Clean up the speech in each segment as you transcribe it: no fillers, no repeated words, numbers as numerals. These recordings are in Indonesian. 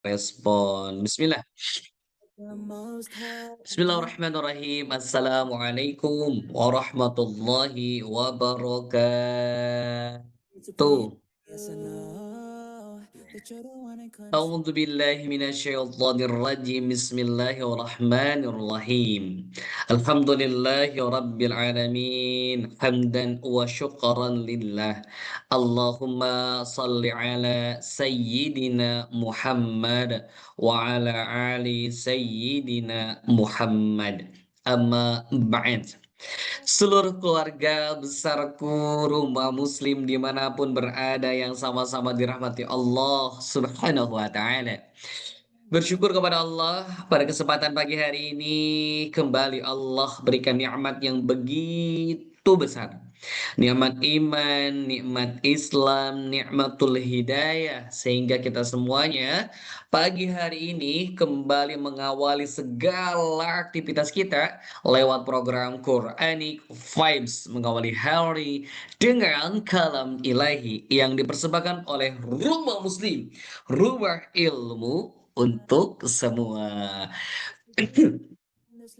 respon. Bismillah. Bismillahirrahmanirrahim. Assalamualaikum warahmatullahi wabarakatuh. A'udzu billahi minasyaitonir rajim. Bismillahirrahmanirrahim. Alhamdulillahi rabbil alamin. Hamdan wa syukran lillah. Allahumma salli ala sayyidina Muhammad wa ala ali sayyidina Muhammad. Amma ba'd. Seluruh keluarga besarku, rumah muslim dimanapun berada yang sama-sama dirahmati Allah Subhanahu wa Ta'ala. Bersyukur kepada Allah pada kesempatan pagi hari ini kembali Allah berikan nikmat yang begitu besar. Nikmat iman, nikmat Islam, nikmatul hidayah sehingga kita semuanya pagi hari ini kembali mengawali segala aktivitas kita lewat program Quranic Vibes mengawali hari dengan kalam ilahi yang dipersembahkan oleh Rumah Muslim, Rumah Ilmu untuk semua.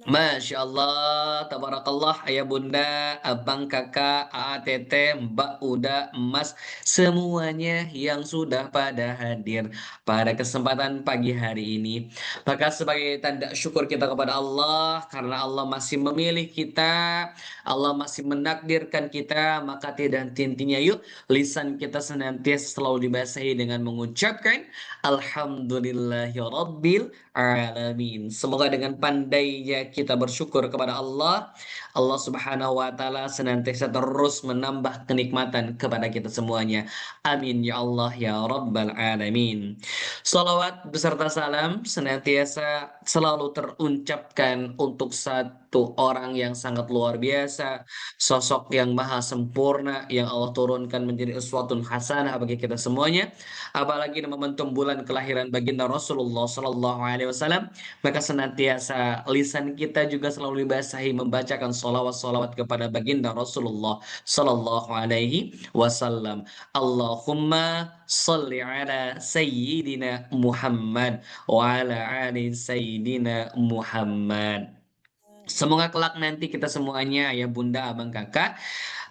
Masya Allah, tabarakallah, ayah bunda, abang kakak, aa teteh, mbak uda, emas, semuanya yang sudah pada hadir pada kesempatan pagi hari ini. Maka sebagai tanda syukur kita kepada Allah, karena Allah masih memilih kita, Allah masih menakdirkan kita, maka tidak henti-hentinya yuk, lisan kita senantiasa selalu dibasahi dengan mengucapkan Alhamdulillahirabbil alamin. Semoga dengan pandainya kita bersyukur kepada Allah, Allah Subhanahu wa taala senantiasa terus menambah kenikmatan kepada kita semuanya. Amin ya Allah ya rabbal alamin. Salawat beserta salam senantiasa selalu terucapkan untuk satu orang yang sangat luar biasa, sosok yang maha sempurna yang Allah turunkan menjadi uswatun hasanah bagi kita semuanya, apalagi di momentum bulan kelahiran baginda Rasulullah Sallallahu Alaihi Wasallam, maka senantiasa lisan kita juga selalu dibasahi membacakan solawat-solawat kepada baginda Rasulullah Sallallahu Alaihi Wasallam. Allahumma salli ala Sayyidina Muhammad wa ala ali Sayyidina Muhammad. Semoga kelak nanti kita semuanya, ayah bunda, abang kakak,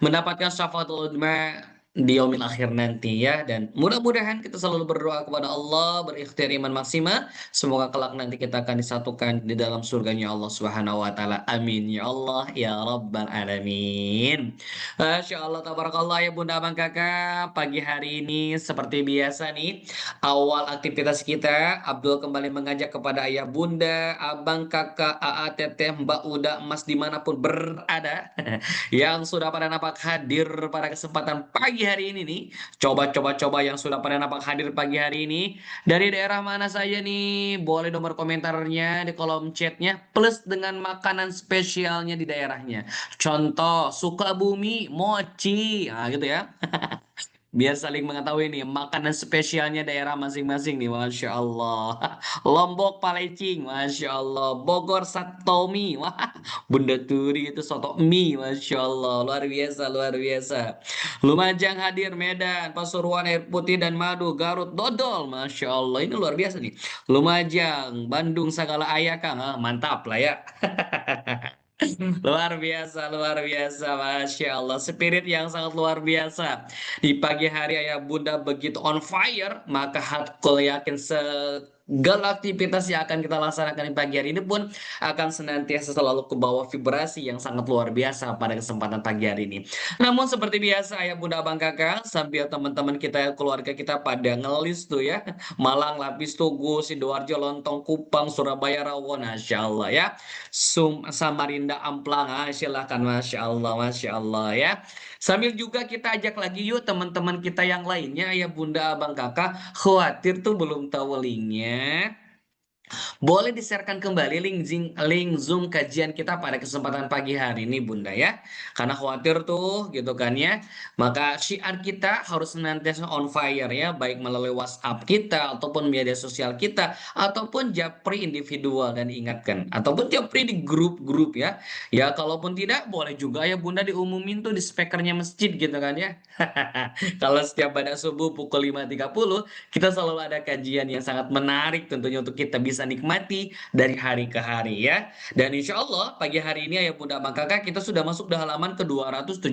mendapatkan syafaatul udma di yaumil akhir nanti ya, dan mudah-mudahan kita selalu berdoa kepada Allah, berikhtiar iman maksimal, semoga kelak nanti kita akan disatukan di dalam surganya Allah Subhanahu wa taala. Amin ya Allah ya rabbal alamin. Masya Allah, tabarakallah, ya bunda abang kakak, pagi hari ini seperti biasa nih, awal aktivitas kita Abdul kembali mengajak kepada ayah bunda, abang kakak, aa teteh, mbak uda, emas dimanapun berada yang sudah pada nampak hadir pada kesempatan pagi hari ini nih. Coba yang sudah pada nampak hadir pagi hari ini. Dari daerah mana saja nih? Boleh nomor komentarnya di kolom chatnya. Plus dengan makanan spesialnya di daerahnya. Contoh, Sukabumi, mochi. Nah gitu ya. Biar saling mengetahui nih makanan spesialnya daerah masing-masing nih, Masya Allah. Lombok Palecing, Masya Allah. Bogor Satomi, wah, Bunda Turi itu soto mie, Masya Allah. Luar biasa, luar biasa. Lumajang hadir, Medan, Pasuruan, air putih dan madu, Garut, dodol, Masya Allah. Ini luar biasa nih. Lumajang, Bandung, segala ayakang, ah, mantap lah ya. Luar biasa, Masya Allah. Spirit yang sangat luar biasa. Di pagi hari ayah bunda begitu on fire, maka hardcore yakin segala aktivitas yang akan kita laksanakan di pagi hari ini pun akan senantiasa selalu ke bawah vibrasi yang sangat luar biasa pada kesempatan pagi hari ini. Namun seperti biasa ayah bunda abang kakak, sambil teman-teman kita, keluarga kita pada ngelis tuh ya. Malang, Lapis, Tugu, Sidoarjo, Lontong, Kupang, Surabaya, Rawon, Masya Allah ya. Samarinda Amplang, ah, silahkan, Masya Allah, Masya Allah ya. Sambil juga kita ajak lagi yuk teman-teman kita yang lainnya, ya bunda, abang, kakak, khawatir tuh belum tahu linknya. Boleh di-sharekan kembali link Zoom kajian kita pada kesempatan pagi hari ini, Bunda ya. Karena khawatir tuh gitu kan ya. Maka syiar kita harus senantiasa on fire ya, baik melalui WhatsApp kita ataupun media sosial kita ataupun japri individual dan ingatkan ataupun japri di grup-grup ya. Ya kalaupun tidak boleh juga ya Bunda diumumin tuh di speakernya masjid gitu kan ya. Kalau setiap pada subuh pukul 5.30 kita selalu ada kajian yang sangat menarik tentunya untuk kita bisa nikmati dari hari ke hari ya. Dan insya Allah pagi hari ini Ayah Bunda Abang Kakak kita sudah masuk di halaman ke 272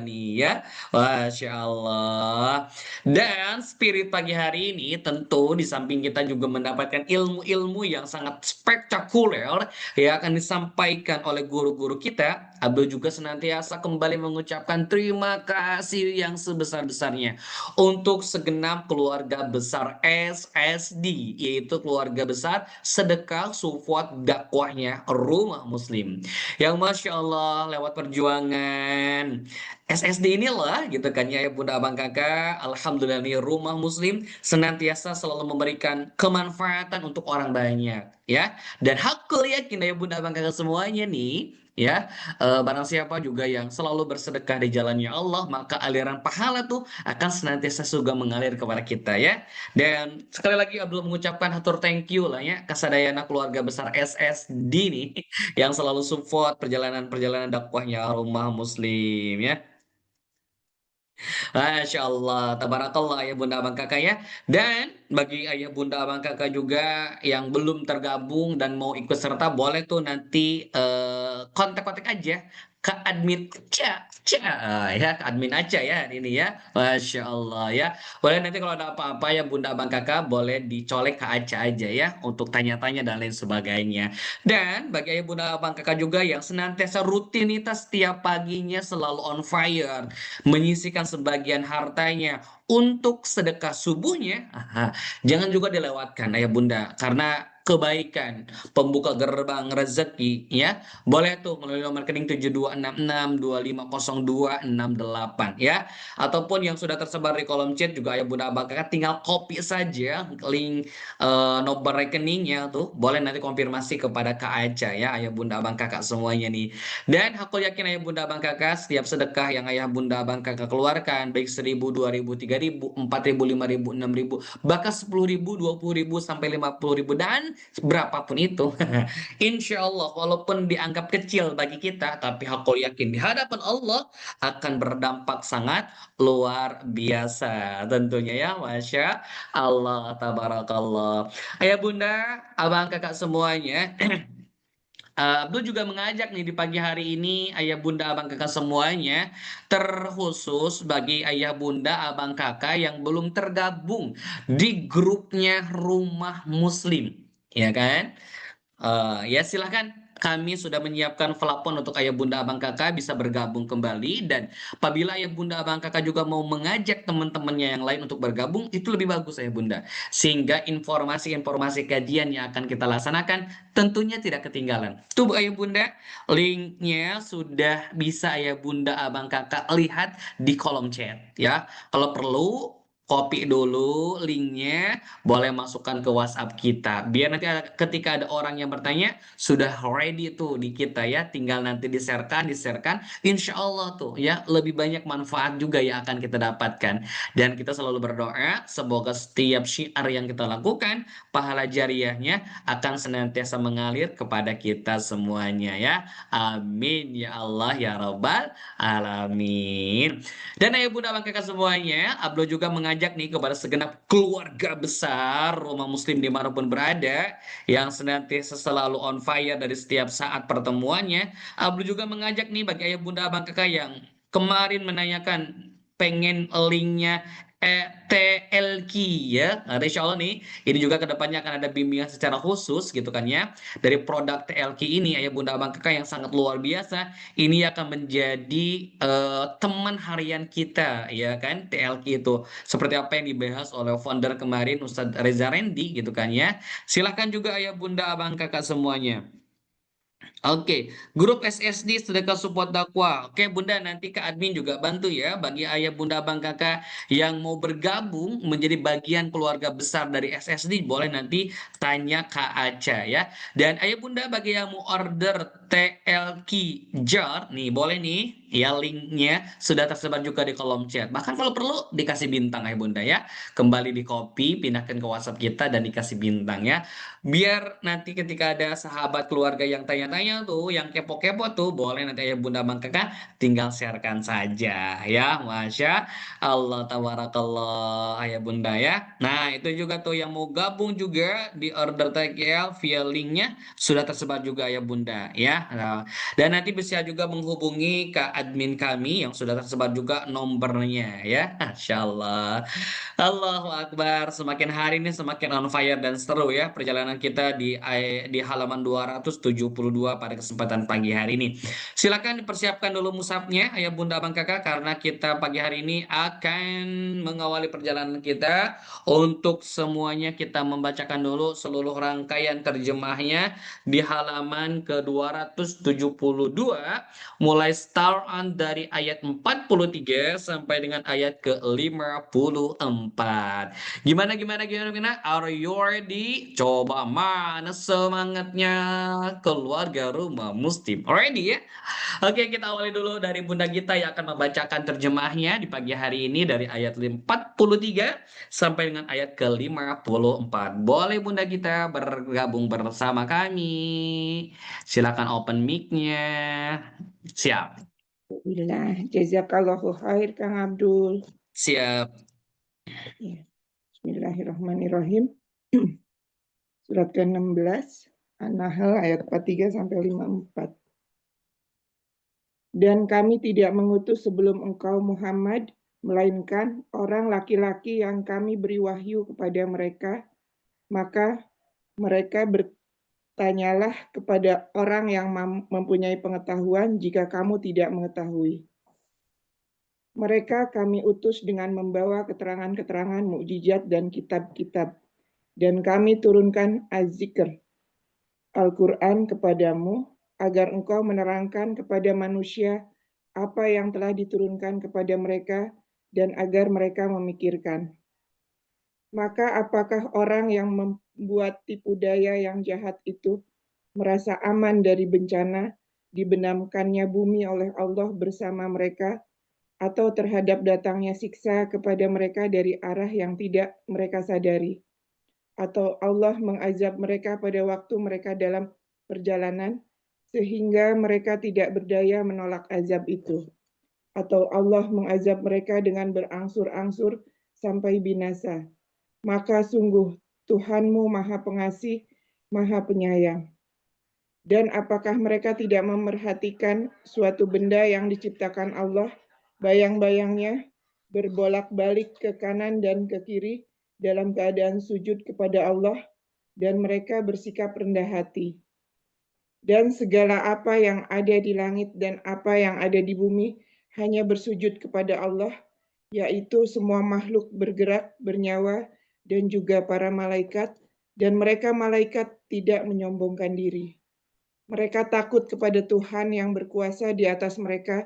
nih ya. Masya Allah. Dan spirit pagi hari ini tentu di samping kita juga mendapatkan ilmu-ilmu yang sangat spektakuler yang akan disampaikan oleh guru-guru kita. Abdul juga senantiasa kembali mengucapkan terima kasih yang sebesar-besarnya untuk segenap keluarga besar SSD, yaitu keluarga besar sedekah support dakwahnya Rumah Muslim. Yang Masya Allah lewat perjuangan SSD inilah gitu kan ya Bunda Abang Kakak, Alhamdulillah nih Rumah Muslim senantiasa selalu memberikan kemanfaatan untuk orang banyak ya. Dan hakul yakin ya Bunda Abang Kakak semuanya nih ya, barang siapa juga yang selalu bersedekah di jalannya Allah, maka aliran pahala tuh akan senantiasa juga mengalir kepada kita ya. Dan sekali lagi Abdul mengucapkan hatur thank you lah ya kasadayana keluarga besar SSD nih yang selalu support perjalanan-perjalanan dakwahnya Rumah Muslim ya. Masya Allah, tabarakallah ayah bunda abang kakak ya. Dan bagi ayah bunda abang kakak juga yang belum tergabung dan mau ikut serta, boleh tuh nanti kontak-kontak aja ke admin ya, ke admin aja ya hari ini ya. Masya Allah ya. Boleh nanti kalau ada apa-apa ya bunda abang kakak boleh dicolek ke Aca aja ya untuk tanya-tanya dan lain sebagainya. Dan bagi ayah bunda abang kakak juga yang senantiasa rutinitas setiap paginya selalu on fire menyisihkan sebagian hartanya untuk sedekah subuhnya, jangan juga dilewatkan ayah bunda karena kebaikan pembuka gerbang rezeki ya boleh tuh melalui nomor rekening 7266250268 ya ataupun yang sudah tersebar di kolom chat juga ayah bunda abang kakak tinggal copy saja link nomor rekeningnya tuh boleh nanti konfirmasi kepada Kak Aca ya ayah bunda abang kakak semuanya nih dan aku yakin ayah bunda abang kakak setiap sedekah yang ayah bunda abang kakak keluarkan baik 1.000, 2.000, 3.000, 4.000, 5.000, 6.000, bahkan 10.000, 20.000 sampai 50.000 dan berapapun itu. Insya Allah walaupun dianggap kecil bagi kita tapi aku yakin di hadapan Allah akan berdampak sangat luar biasa tentunya ya Masya Allah tabarakallah. Ayah bunda abang kakak semuanya Abdul juga mengajak nih di pagi hari ini ayah bunda abang kakak semuanya terkhusus bagi ayah bunda abang kakak yang belum tergabung di grupnya Rumah Muslim ya kan. Ya silahkan kami sudah menyiapkan plafon untuk ayah bunda abang kakak bisa bergabung kembali dan apabila ayah bunda abang kakak juga mau mengajak teman-temannya yang lain untuk bergabung itu lebih bagus ayah bunda sehingga informasi-informasi kajian yang akan kita laksanakan tentunya tidak ketinggalan tuh ayah bunda linknya sudah bisa ayah bunda abang kakak lihat di kolom chat ya kalau perlu copy dulu linknya boleh masukkan ke WhatsApp kita. Biar nanti ketika ada orang yang bertanya, sudah ready tuh di kita ya. Tinggal nanti di-sharekan. Insya Allah tuh ya, lebih banyak manfaat juga yang akan kita dapatkan. Dan kita selalu berdoa, semoga setiap syiar yang kita lakukan, pahala jariahnya akan senantiasa mengalir kepada kita semuanya ya. Amin ya Allah ya Rabbal Alamin. Dan ayah bunda bang kakak semuanya, Abdul juga mengajak nih kepada segenap keluarga besar Rumah Muslim dimanapun berada yang senantiasa selalu on fire dari setiap saat pertemuannya. Abdul juga mengajak nih bagi ayah bunda abang kakak yang kemarin menanyakan pengen linknya TLQ ya. Nah, insya Allah nih, ini juga kedepannya akan ada bimbingan secara khusus gitu kan ya. Dari produk TLQ ini, ayah bunda abang kakak yang sangat luar biasa ini akan menjadi teman harian kita ya kan TLQ itu seperti apa yang dibahas oleh founder kemarin Ustadz Reza Rendi gitu kan ya silahkan juga ayah bunda abang kakak semuanya Oke, grup SSD Sedekah Support Dakwah. Oke, Bunda, nanti ke admin juga bantu ya bagi ayah, bunda, abang, kakak yang mau bergabung menjadi bagian keluarga besar dari SSD, boleh nanti tanya Kak Aca ya. Dan ayah, bunda, bagi yang mau order TLK jar, nih boleh nih, ya linknya sudah tersebar juga di kolom chat. Bahkan kalau perlu dikasih bintang ayah, bunda ya. Kembali di copy, pindahkan ke WhatsApp kita dan dikasih bintang ya. Biar nanti ketika ada sahabat keluarga yang tanya-tanya tuh, yang kepo-kepo tuh, boleh nanti ayah, bunda, abang, kakak tinggal sharekan saja ya. Masya Allah, tabarakallah ayah, bunda ya. Nah, itu juga tuh yang mau gabung juga di order TKL via linknya sudah tersebar juga ayah, bunda ya. Nah, dan nanti bisa juga menghubungi ke admin kami yang sudah tersebar juga nomornya ya. Masya Allah. Allahu Akbar, semakin hari ini semakin on fire dan seru ya perjalanan kita di halaman 272 pada kesempatan pagi hari ini. Silakan dipersiapkan dulu musafnya ayah, bunda, abang, kakak, karena kita pagi hari ini akan mengawali perjalanan kita. Untuk semuanya kita membacakan dulu seluruh rangkaian terjemahnya di halaman ke-272, mulai start on dari ayat 43 sampai dengan ayat ke-54. Gimana? Are you ready? Coba mana semangatnya keluarga rumah Muslim? Ready ya? Oke, kita awali dulu dari Bunda Gita yang akan membacakan terjemahnya di pagi hari ini dari ayat 43 sampai dengan ayat ke-54. Boleh Bunda Gita bergabung bersama kami. Silakan open mic-nya. Siap. Bismillah, jazakallahu khair Kang Abdul. Siap. Ya. Bismillahirrahmanirrahim. Surat ke-16, An-Nahl ayat 43 sampai 54. Dan kami tidak mengutus sebelum engkau Muhammad, melainkan orang laki-laki yang kami beri wahyu kepada mereka, maka mereka bertanyalah kepada orang yang mempunyai pengetahuan jika kamu tidak mengetahui. Mereka kami utus dengan membawa keterangan-keterangan mukjizat dan kitab-kitab. Dan kami turunkan Az-Zikr, Al-Quran kepadamu, agar engkau menerangkan kepada manusia apa yang telah diturunkan kepada mereka dan agar mereka memikirkan. Maka apakah orang yang membuat tipu daya yang jahat itu merasa aman dari bencana dibenamkannya bumi oleh Allah bersama mereka, atau terhadap datangnya siksa kepada mereka dari arah yang tidak mereka sadari, atau Allah mengazab mereka pada waktu mereka dalam perjalanan sehingga mereka tidak berdaya menolak azab itu, atau Allah mengazab mereka dengan berangsur-angsur sampai binasa. Maka sungguh Tuhanmu Maha Pengasih, Maha Penyayang. Dan apakah mereka tidak memerhatikan suatu benda yang diciptakan Allah, bayang-bayangnya berbolak-balik ke kanan dan ke kiri dalam keadaan sujud kepada Allah, dan mereka bersikap rendah hati. Dan segala apa yang ada di langit dan apa yang ada di bumi hanya bersujud kepada Allah, yaitu semua makhluk bergerak, bernyawa, dan juga para malaikat, dan mereka malaikat tidak menyombongkan diri. Mereka takut kepada Tuhan yang berkuasa di atas mereka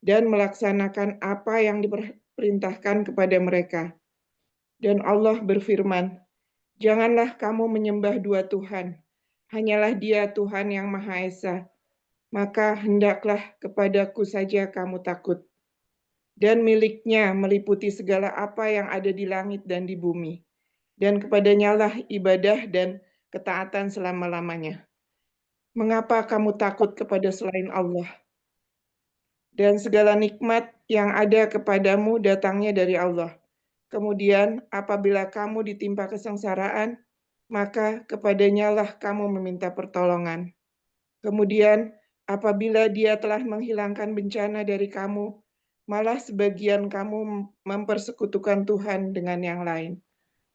dan melaksanakan apa yang diperintahkan kepada mereka. Dan Allah berfirman, janganlah kamu menyembah dua Tuhan, hanyalah Dia Tuhan yang Maha Esa, maka hendaklah kepadaku saja kamu takut. Dan miliknya meliputi segala apa yang ada di langit dan di bumi, dan kepadanya lah ibadah dan ketaatan selama-lamanya. Mengapa kamu takut kepada selain Allah? Dan segala nikmat yang ada kepadamu datangnya dari Allah. Kemudian apabila kamu ditimpa kesengsaraan, maka kepadanya lah kamu meminta pertolongan. Kemudian apabila Dia telah menghilangkan bencana dari kamu, malah sebagian kamu mempersekutukan Tuhan dengan yang lain.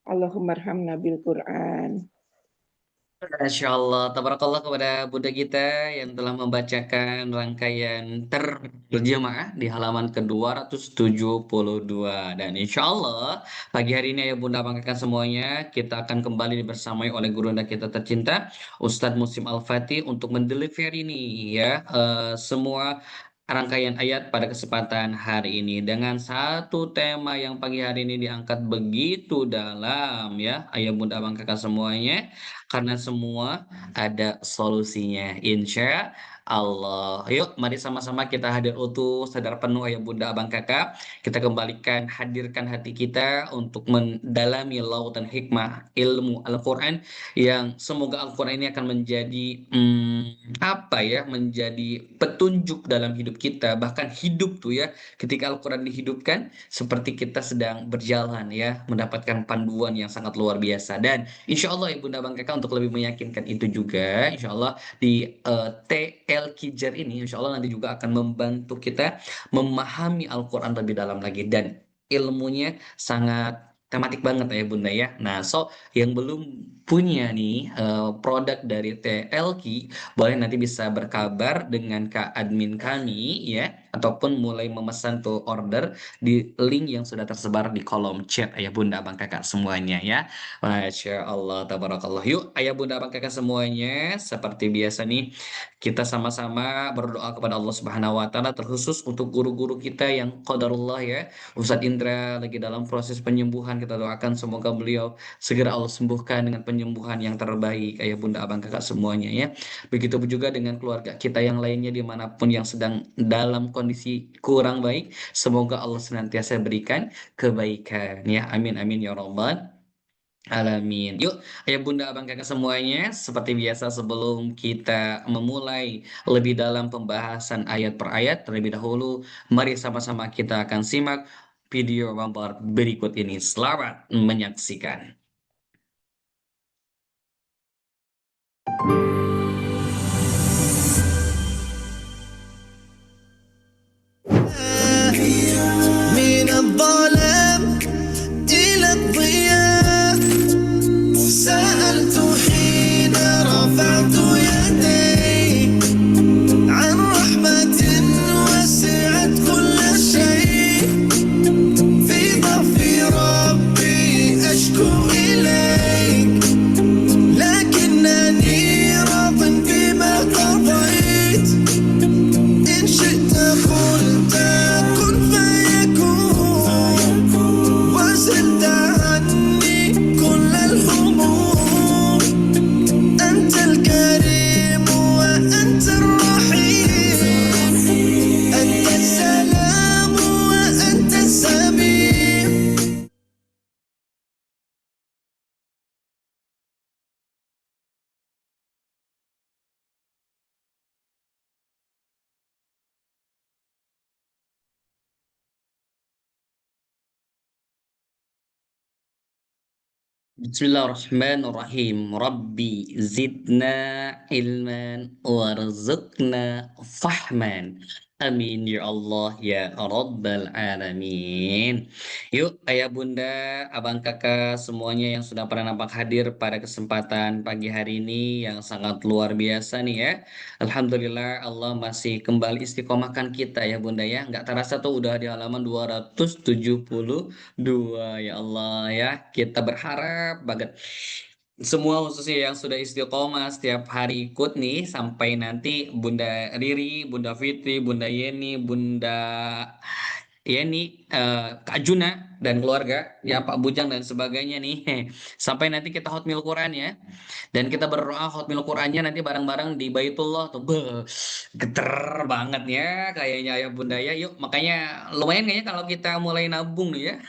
Allahumma arhamna bil Quran. Masya Allah, tabarakallah kepada Bunda kita yang telah membacakan rangkaian terjemaah di halaman ke-272. Dan insya Allah pagi hari ini ya Bunda banggakan semuanya, kita akan kembali dibersamai oleh gurunda kita tercinta, Ustadz Musim Al-Fatih untuk mendeliver ini ya semua rangkaian ayat pada kesempatan hari ini dengan satu tema yang pagi hari ini diangkat begitu dalam ya, ayah Bunda banggakan semuanya karena semua ada solusinya. Insya Allah. Yuk, mari sama-sama kita hadir utuh, sadar penuh ayah bunda abang kakak. Kita kembalikan, hadirkan hati kita untuk mendalami lautan hikmah ilmu Al-Quran yang semoga Al-Quran ini akan menjadi apa ya, menjadi petunjuk dalam hidup kita. Bahkan hidup tuh ya, ketika Al-Quran dihidupkan, seperti kita sedang berjalan ya, mendapatkan panduan yang sangat luar biasa. Dan insya Allah Ibunda Bang Kakak untuk lebih meyakinkan itu juga, insya Allah di TL Kijar ini, insya Allah nanti juga akan membantu kita memahami Al-Quran lebih dalam lagi dan ilmunya sangat tematik banget ya Bunda ya. Nah, so yang belum punya nih produk dari TLQ, boleh nanti bisa berkabar dengan Kak admin kami ya, ataupun mulai memesan tuh order di link yang sudah tersebar di kolom chat ayah bunda abang kakak semuanya ya. Masya Allah, tabarakallah. Yuk, ayah bunda abang kakak semuanya, seperti biasa nih, kita sama-sama berdoa kepada Allah Subhanahu wa Ta'ala, terkhusus untuk guru-guru kita yang qadarullah ya. Ustadz Indra lagi dalam proses penyembuhan, kita doakan semoga beliau segera Allah sembuhkan dengan penyembuhan yang terbaik, ayah bunda abang kakak semuanya ya. Begitu juga dengan keluarga kita yang lainnya dimanapun yang sedang dalam kondisi kurang baik, semoga Allah senantiasa berikan kebaikan ya. Amin amin ya robbal alamin. Yuk, ayah bunda abang kakak semuanya, seperti biasa sebelum kita memulai lebih dalam pembahasan ayat per ayat terlebih dahulu, mari sama-sama kita akan simak video bumper berikut ini. Selamat menyaksikan. من الظلام إلى الضياء سألت حين رفعت يدي عن رحمة وسعت كل شيء في ضعف ربي أشكو إليك لكنني راض بما قضيت إن شئت قلت كن فيكون وزلت عني كل الهموم أنت الكريم وأنت الرحيم أنت السلام وأنت السميع. Bismillahirrahmanirrahim. Rabbi zidna ilman warzuqna fahman. Amin ya Allah ya Rabbal alamin. Yuk ayah bunda, abang kakak semuanya yang sudah pernah nampak hadir pada kesempatan pagi hari ini yang sangat luar biasa nih ya. Alhamdulillah Allah masih kembali istiqomahkan kita ya bunda ya. Nggak terasa tuh udah di halaman 272 ya Allah ya. Kita berharap banget semua khususnya yang sudah istiqomah setiap hari ikut nih sampai nanti Bunda Riri, Bunda Fitri, Bunda Yeni, Bunda Yeni, Kak Juna dan keluarga, ya Pak Bujang dan sebagainya nih. Sampai nanti kita hotmil Quran ya. Dan kita berdoa hotmil Qurannya nanti bareng-bareng di Baitullah tuh. Beuh, geter banget ya kayaknya ya Bunda ya. Yuk makanya lumayan kayaknya kalau kita mulai nabung nih ya.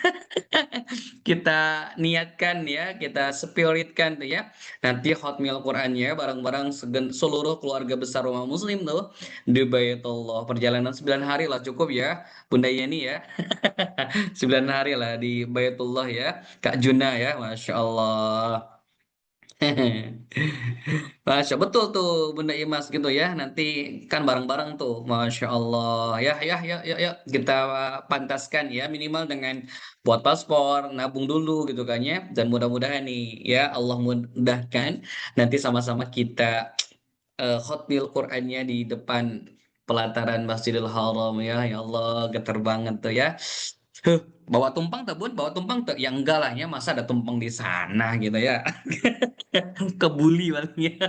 Kita niatkan ya, kita spiritkan tuh ya. Nanti hotmail Qurannya bareng-bareng seluruh keluarga besar umat muslim tuh di Baitullah. Perjalanan 9 hari lah cukup ya, Bunda Yeni ya. 9 hari lah di Baitullah ya, Kak Juna ya, Masya Allah. Masya betul tuh Bunda Imas gitu ya. Nanti kan bareng-bareng tuh, Masya Allah. Ya, ya, ya, ya, ya. Kita pantaskan ya minimal dengan buat paspor, nabung dulu gitu kan ya. Dan mudah-mudahan nih ya Allah mudahkan nanti sama-sama kita khotmil Qur'annya di depan pelataran Masjidil Haram ya. Ya Allah, getar banget tuh ya. Huh, bawa tumpang tuh Bun, bawa tumpang tuh. Ya enggak lah ya, masa ada tumpang di sana gitu ya. Kebuli palingnya.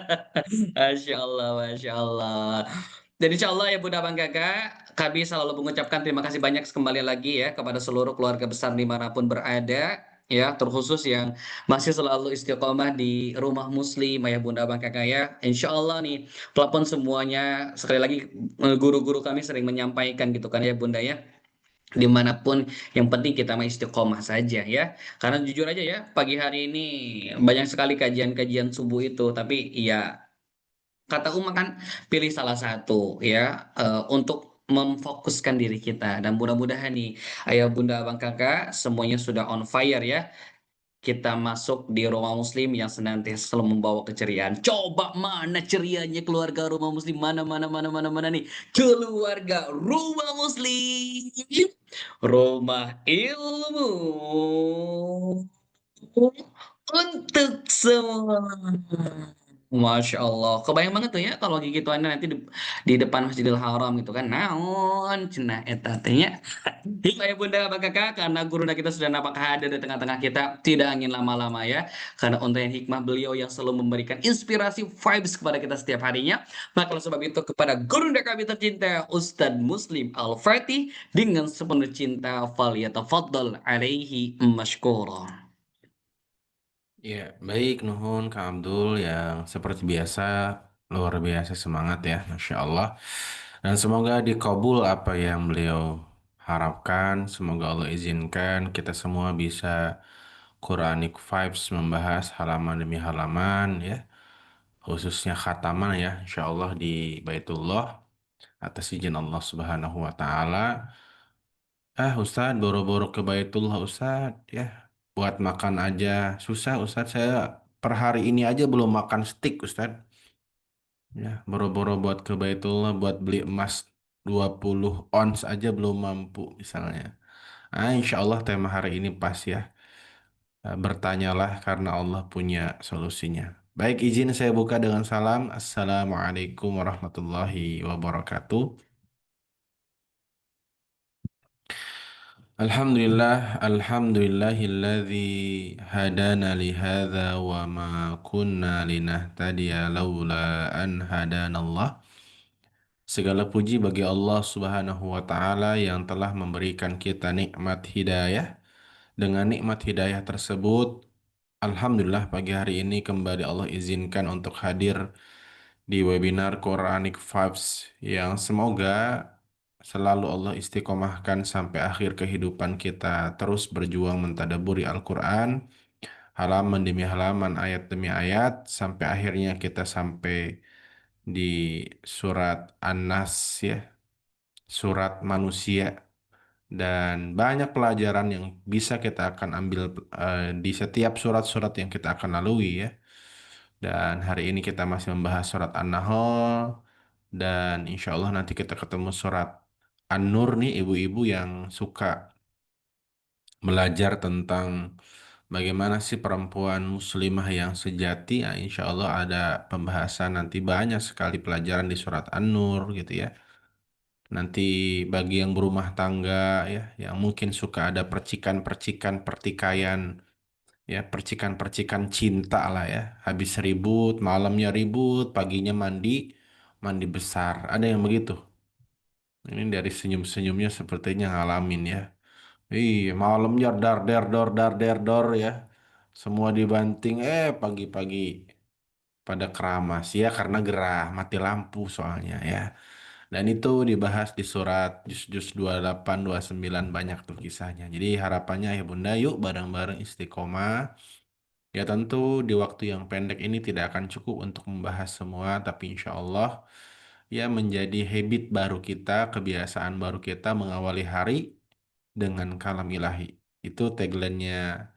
Masya Allah, Masya Allah. Dan insya Allah ya Bunda Bang Kakak, kami selalu mengucapkan terima kasih banyak kembali lagi ya kepada seluruh keluarga besar dimanapun berada. Ya, terkhusus yang masih selalu istiqomah di rumah Muslim ya Bunda Bang Kakak ya. Insya Allah nih, walaupun semuanya sekali lagi guru-guru kami sering menyampaikan gitu kan ya Bunda ya, dimanapun yang penting kita mah istiqomah saja ya, karena jujur aja ya pagi hari ini banyak sekali kajian-kajian subuh itu, tapi ya kata Uma kan pilih salah satu ya, untuk memfokuskan diri kita, dan mudah-mudahan nih ayah bunda abang kakak semuanya sudah on fire ya, kita masuk di rumah muslim yang senantiasa selalu membawa keceriaan. Coba mana cerianya keluarga rumah muslim, mana nih keluarga rumah muslim, rumah ilmu untuk semua. Masya Allah, kebayang banget tuh ya kalau gigituannya nanti di depan Masjidil Haram gitu kan. Naon cenah eta teh nya. Hikmah ya Bunda Bapak Kakak, karena guru kita sudah nampak hadir di tengah-tengah kita, tidak ingin lama-lama ya. Karena untuk hikmah beliau yang selalu memberikan inspirasi vibes kepada kita setiap harinya. Maka oleh sebab itu kepada guru kami tercinta Ustadz Muslim Al-Fatih dengan sepenuh cinta falyatafaddal alaihi masykura. Ya, baik Nuhun Kang Abdul yang seperti biasa luar biasa semangat ya, Masya Allah. Dan semoga dikabul apa yang beliau harapkan. Semoga Allah izinkan kita semua bisa Quranic vibes membahas halaman demi halaman ya. Khususnya khataman ya, Insya Allah di Baitullah atas izin Allah Subhanahu wa Ta'ala. Ustadz, boro-boro ke Baitullah Ustadz ya. Buat makan aja susah Ustadz. Saya per hari ini aja belum makan steak Ustadz. Ya, boro-boro buat ke Baitullah buat beli emas 20 ons aja belum mampu misalnya. Insya Allah tema hari ini pas ya. Bertanyalah karena Allah punya solusinya. Baik, izin saya buka dengan salam. Assalamualaikum warahmatullahi wabarakatuh. Alhamdulillahilladzi hadana li hadza wa ma kunna linahtadiya laula an hadanallah. Segala puji bagi Allah Subhanahu wa taala yang telah memberikan kita nikmat hidayah. Dengan nikmat hidayah tersebut, alhamdulillah pagi hari ini kembali Allah izinkan untuk hadir di webinar Quranic Vibes yang semoga selalu Allah istiqomahkan sampai akhir kehidupan kita terus berjuang mentadaburi Al-Quran halaman demi halaman ayat demi ayat sampai akhirnya kita sampai di surat An-Nas ya, surat manusia, dan banyak pelajaran yang bisa kita akan ambil di setiap surat-surat yang kita akan lalui ya. Dan hari ini kita masih membahas surat An-Nahl, dan insya Allah nanti kita ketemu surat An-Nur nih, ibu-ibu yang suka belajar tentang bagaimana sih perempuan muslimah yang sejati. Ya, insya Allah ada pembahasan nanti banyak sekali pelajaran di surat An-Nur gitu ya. Nanti bagi yang berumah tangga ya, yang mungkin suka ada percikan-percikan pertikaian ya, percikan-percikan cinta lah ya. Habis ribut, malamnya ribut, paginya mandi, mandi besar. Ada yang begitu. Ini dari senyum-senyumnya sepertinya ngalamin ya. Iya, malamnya dar der dor dar der dor ya. Semua dibanting, pagi-pagi pada keramas ya karena gerah, mati lampu soalnya ya. Dan itu dibahas di surat juz-juz 28, 29 banyak tuh kisahnya. Jadi harapannya ya Bunda, yuk bareng-bareng istiqomah. Ya tentu di waktu yang pendek ini tidak akan cukup untuk membahas semua, tapi insya Allah ya menjadi habit baru kita, kebiasaan baru kita mengawali hari dengan kalam ilahi. Itu tagline-nya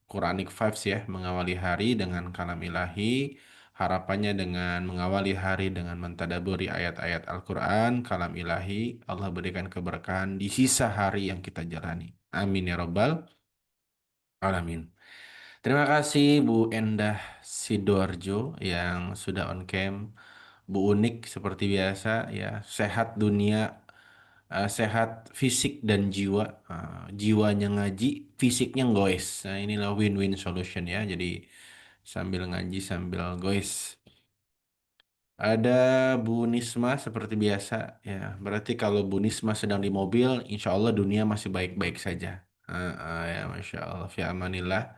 Quranic Vibes ya, mengawali hari dengan kalam ilahi, harapannya dengan mengawali hari dengan mentadaburi ayat-ayat Al-Quran, kalam ilahi, Allah berikan keberkahan di sisa hari yang kita jalani. Amin ya Rabbal Alamin. Terima kasih Bu Endah Sidoarjo yang sudah on cam. Bu Unik seperti biasa ya, sehat dunia, sehat fisik dan jiwa. Jiwanya ngaji, fisiknya goes. Nah, inilah win-win solution ya. Jadi sambil ngaji sambil goes. Ada Bu Nisma seperti biasa ya. Berarti kalau Bu Nisma sedang di mobil, insya Allah dunia masih baik-baik saja. Ya, Masya Allah. Fi amanillah.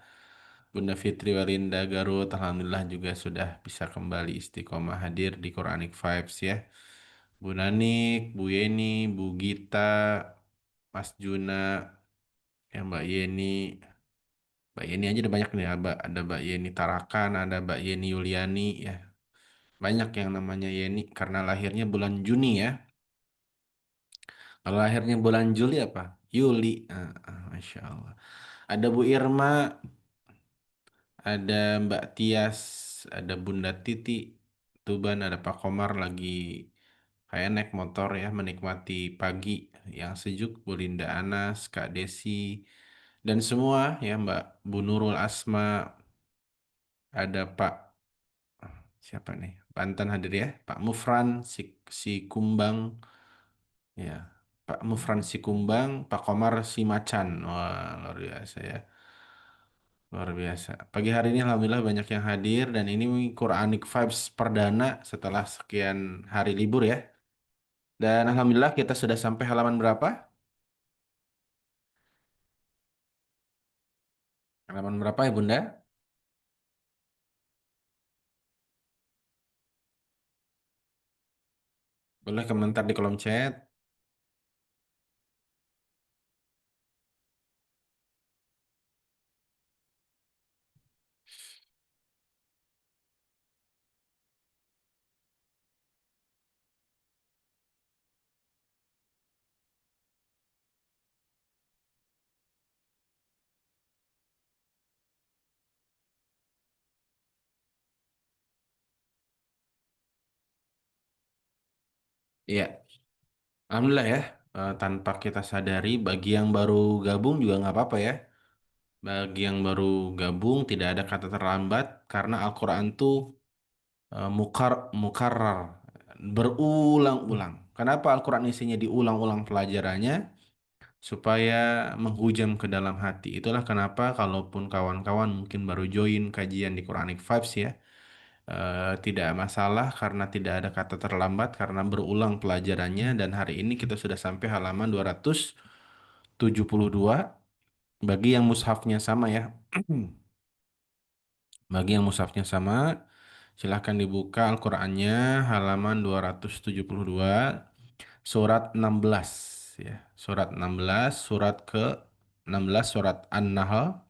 Bunda Fitri Walinda Garut, Alhamdulillah juga sudah bisa kembali istiqomah hadir di Quranic Vibes ya. Bu Nanik, Bu Yeni, Bu Gita, Mas Juna, ya Mbak Yeni. Mbak Yeni aja ada banyak nih, ada Mbak Yeni Tarakan, ada Mbak Yeni Yuliani ya. Banyak yang namanya Yeni karena lahirnya bulan Juni ya. Kalau lahirnya bulan Juli apa? Yuli. Masya Allah. Ada Bu Irma, ada Mbak Tias, ada Bunda Titi, Tuban, ada Pak Komar lagi kayak naik motor ya, menikmati pagi yang sejuk, Bu Linda Anas, Kak Desi, dan semua ya Mbak Bu Nurul Asma, ada Pak siapa nih? Banten hadir ya, Pak Mufran si Kumbang ya, Pak Mufran si Kumbang, Pak Komar si Macan. Wah, luar biasa ya. Luar biasa. Pagi hari ini alhamdulillah banyak yang hadir dan ini Quranic Vibes perdana setelah sekian hari libur ya. Dan alhamdulillah kita sudah sampai halaman berapa? Halaman berapa ya Bunda? Boleh komentar di kolom chat. Iya, alhamdulillah ya. Tanpa kita sadari, bagi yang baru gabung juga nggak apa-apa ya. Bagi yang baru gabung tidak ada kata terlambat karena Al-Quran tuh mukarrar, berulang-ulang. Kenapa Al-Quran isinya diulang-ulang pelajarannya? Supaya menghujam ke dalam hati. Itulah kenapa kalaupun kawan-kawan mungkin baru join kajian di Quranic Vibes ya, tidak masalah karena tidak ada kata terlambat karena berulang pelajarannya dan hari ini kita sudah sampai halaman 272 bagi yang mushafnya sama ya. Bagi yang mushafnya sama, silahkan dibuka Al-Qur'annya halaman 272 surat 16 ya. Surat 16, surat ke 16 surat An-Nahl.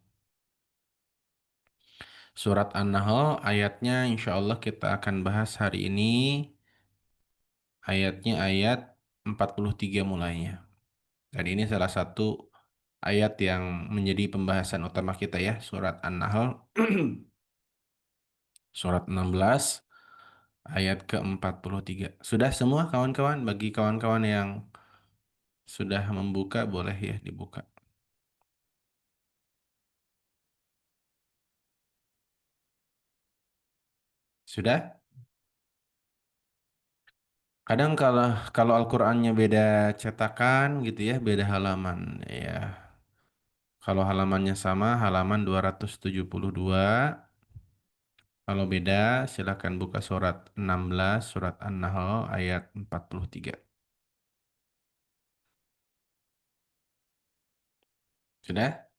Surat An-Nahl ayatnya insya Allah kita akan bahas hari ini ayatnya ayat 43 mulainya. Dan ini salah satu ayat yang menjadi pembahasan utama kita ya, surat An-Nahl surat 16 ayat ke-43. Sudah semua kawan-kawan? Bagi kawan-kawan yang sudah membuka boleh ya dibuka. Sudah? Kadang kalau kalau Al-Qur'annya beda cetakan gitu ya, beda halaman ya. Kalau halamannya sama, halaman 272. Kalau beda, silakan buka surat 16, surat An-Nahl ayat 43. Sudah?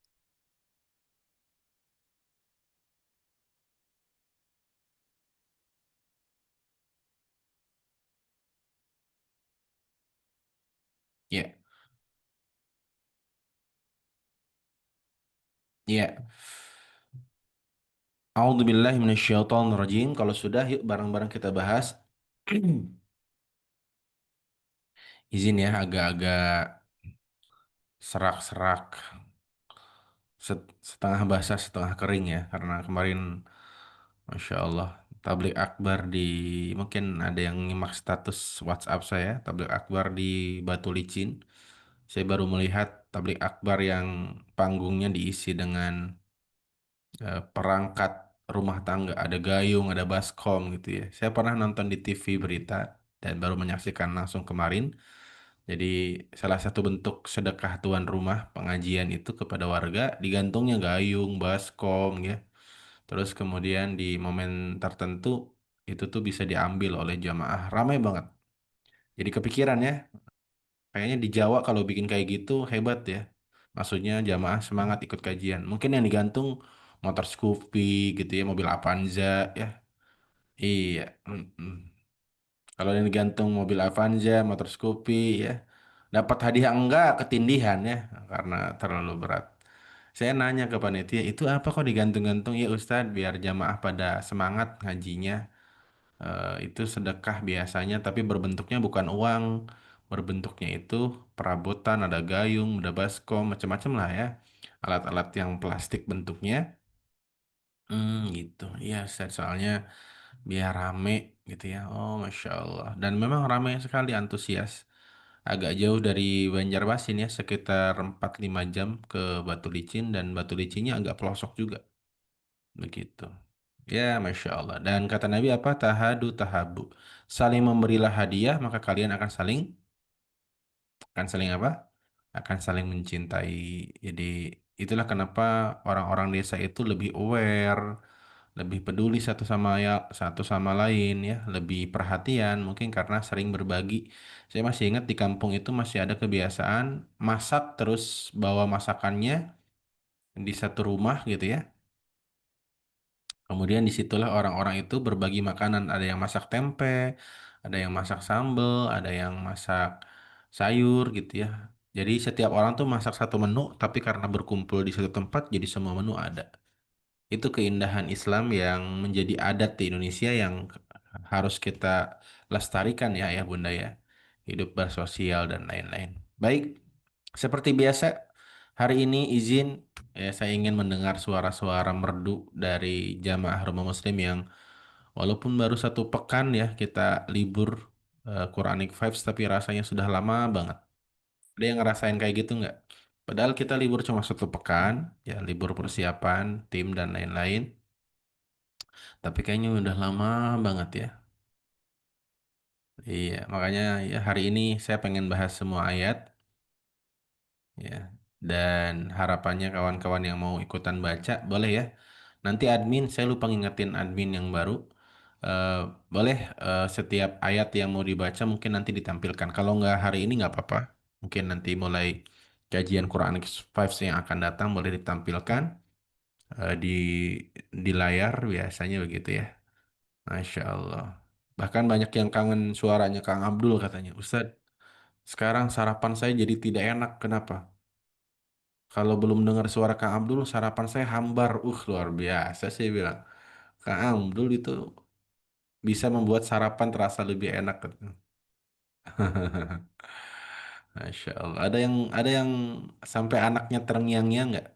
Ya. Ya. A'udzubillahi minasyaitonirrajim. Kalau sudah, yuk bareng-bareng kita bahas. Izin ya, agak-agak serak-serak setengah basah setengah kering ya, karena kemarin Masya Allah tablik akbar di, mungkin ada yang nyimak status WhatsApp saya, tablik akbar di Batu Licin. Saya baru melihat tablik akbar yang panggungnya diisi dengan perangkat rumah tangga, ada gayung, ada baskom gitu ya. Saya pernah nonton di TV berita dan baru menyaksikan langsung kemarin. Jadi salah satu bentuk sedekah tuan rumah pengajian itu kepada warga, digantungnya gayung, baskom ya. Terus kemudian di momen tertentu itu tuh bisa diambil oleh jamaah. Ramai banget. Jadi kepikiran ya, kayaknya di Jawa kalau bikin kayak gitu hebat ya. Maksudnya jamaah semangat ikut kajian. Mungkin yang digantung motor Scoopy gitu ya, mobil Avanza ya. Iya. Kalau yang digantung mobil Avanza, motor Scoopy ya, dapat hadiah enggak ketindihan ya, karena terlalu berat. Saya nanya ke panitia, itu apa kok digantung-gantung ya Ustadz, biar jamaah pada semangat ngajinya. Itu sedekah biasanya, tapi berbentuknya bukan uang. Berbentuknya itu perabotan, ada gayung, ada baskom, macam-macam lah ya. Alat-alat yang plastik bentuknya. Gitu. Iya, Ustaz, soalnya biar rame gitu ya. Oh, Masya Allah. Dan memang rame sekali antusias. Agak jauh dari Banjarmasin ya, sekitar 4-5 jam ke Batu Licin, dan Batu Licinnya agak pelosok juga. Begitu. Ya, Masya Allah. Dan kata Nabi apa? Tahadu tahabu. Saling memberilah hadiah, maka kalian akan saling apa? Akan saling mencintai. Jadi itulah kenapa orang-orang desa itu lebih aware, lebih peduli satu sama lain ya, lebih perhatian mungkin karena sering berbagi. Saya masih ingat di kampung itu masih ada kebiasaan masak terus bawa masakannya di satu rumah gitu ya. Kemudian disitulah orang-orang itu berbagi makanan. Ada yang masak tempe, ada yang masak sambal, ada yang masak sayur gitu ya. Jadi setiap orang tuh masak satu menu, tapi karena berkumpul di satu tempat, jadi semua menu ada. Itu keindahan Islam yang menjadi adat di Indonesia yang harus kita lestarikan ya, ya Bunda ya. Hidup bersosial dan lain-lain. Baik, seperti biasa, hari ini izin ya, saya ingin mendengar suara-suara merdu dari jamaah rumah Muslim yang walaupun baru 1 pekan ya kita libur Quranic Vibes, tapi rasanya sudah lama banget. Ada yang ngerasain kayak gitu nggak? Padahal kita libur cuma 1 pekan, ya libur persiapan, tim dan lain-lain. Tapi kayaknya udah lama banget ya. Iya, makanya ya hari ini saya pengen bahas semua ayat ya. Dan harapannya kawan-kawan yang mau ikutan baca boleh ya. Nanti admin, saya lupa ngingetin admin yang baru. eh, Boleh setiap ayat yang mau dibaca mungkin nanti ditampilkan. Kalau nggak hari ini nggak apa-apa. Mungkin nanti mulai kajian Quran X5 yang akan datang boleh ditampilkan di layar biasanya begitu ya. Masya Allah. Bahkan banyak yang kangen suaranya Kang Abdul katanya. Ustadz, sekarang sarapan saya jadi tidak enak. Kenapa? Kalau belum dengar suara Kang Abdul, sarapan saya hambar. Luar biasa sih bilang. Kang Abdul itu bisa membuat sarapan terasa lebih enak, katanya. Masya Allah. Ada yang sampai anaknya terngiang-ngiang nggak?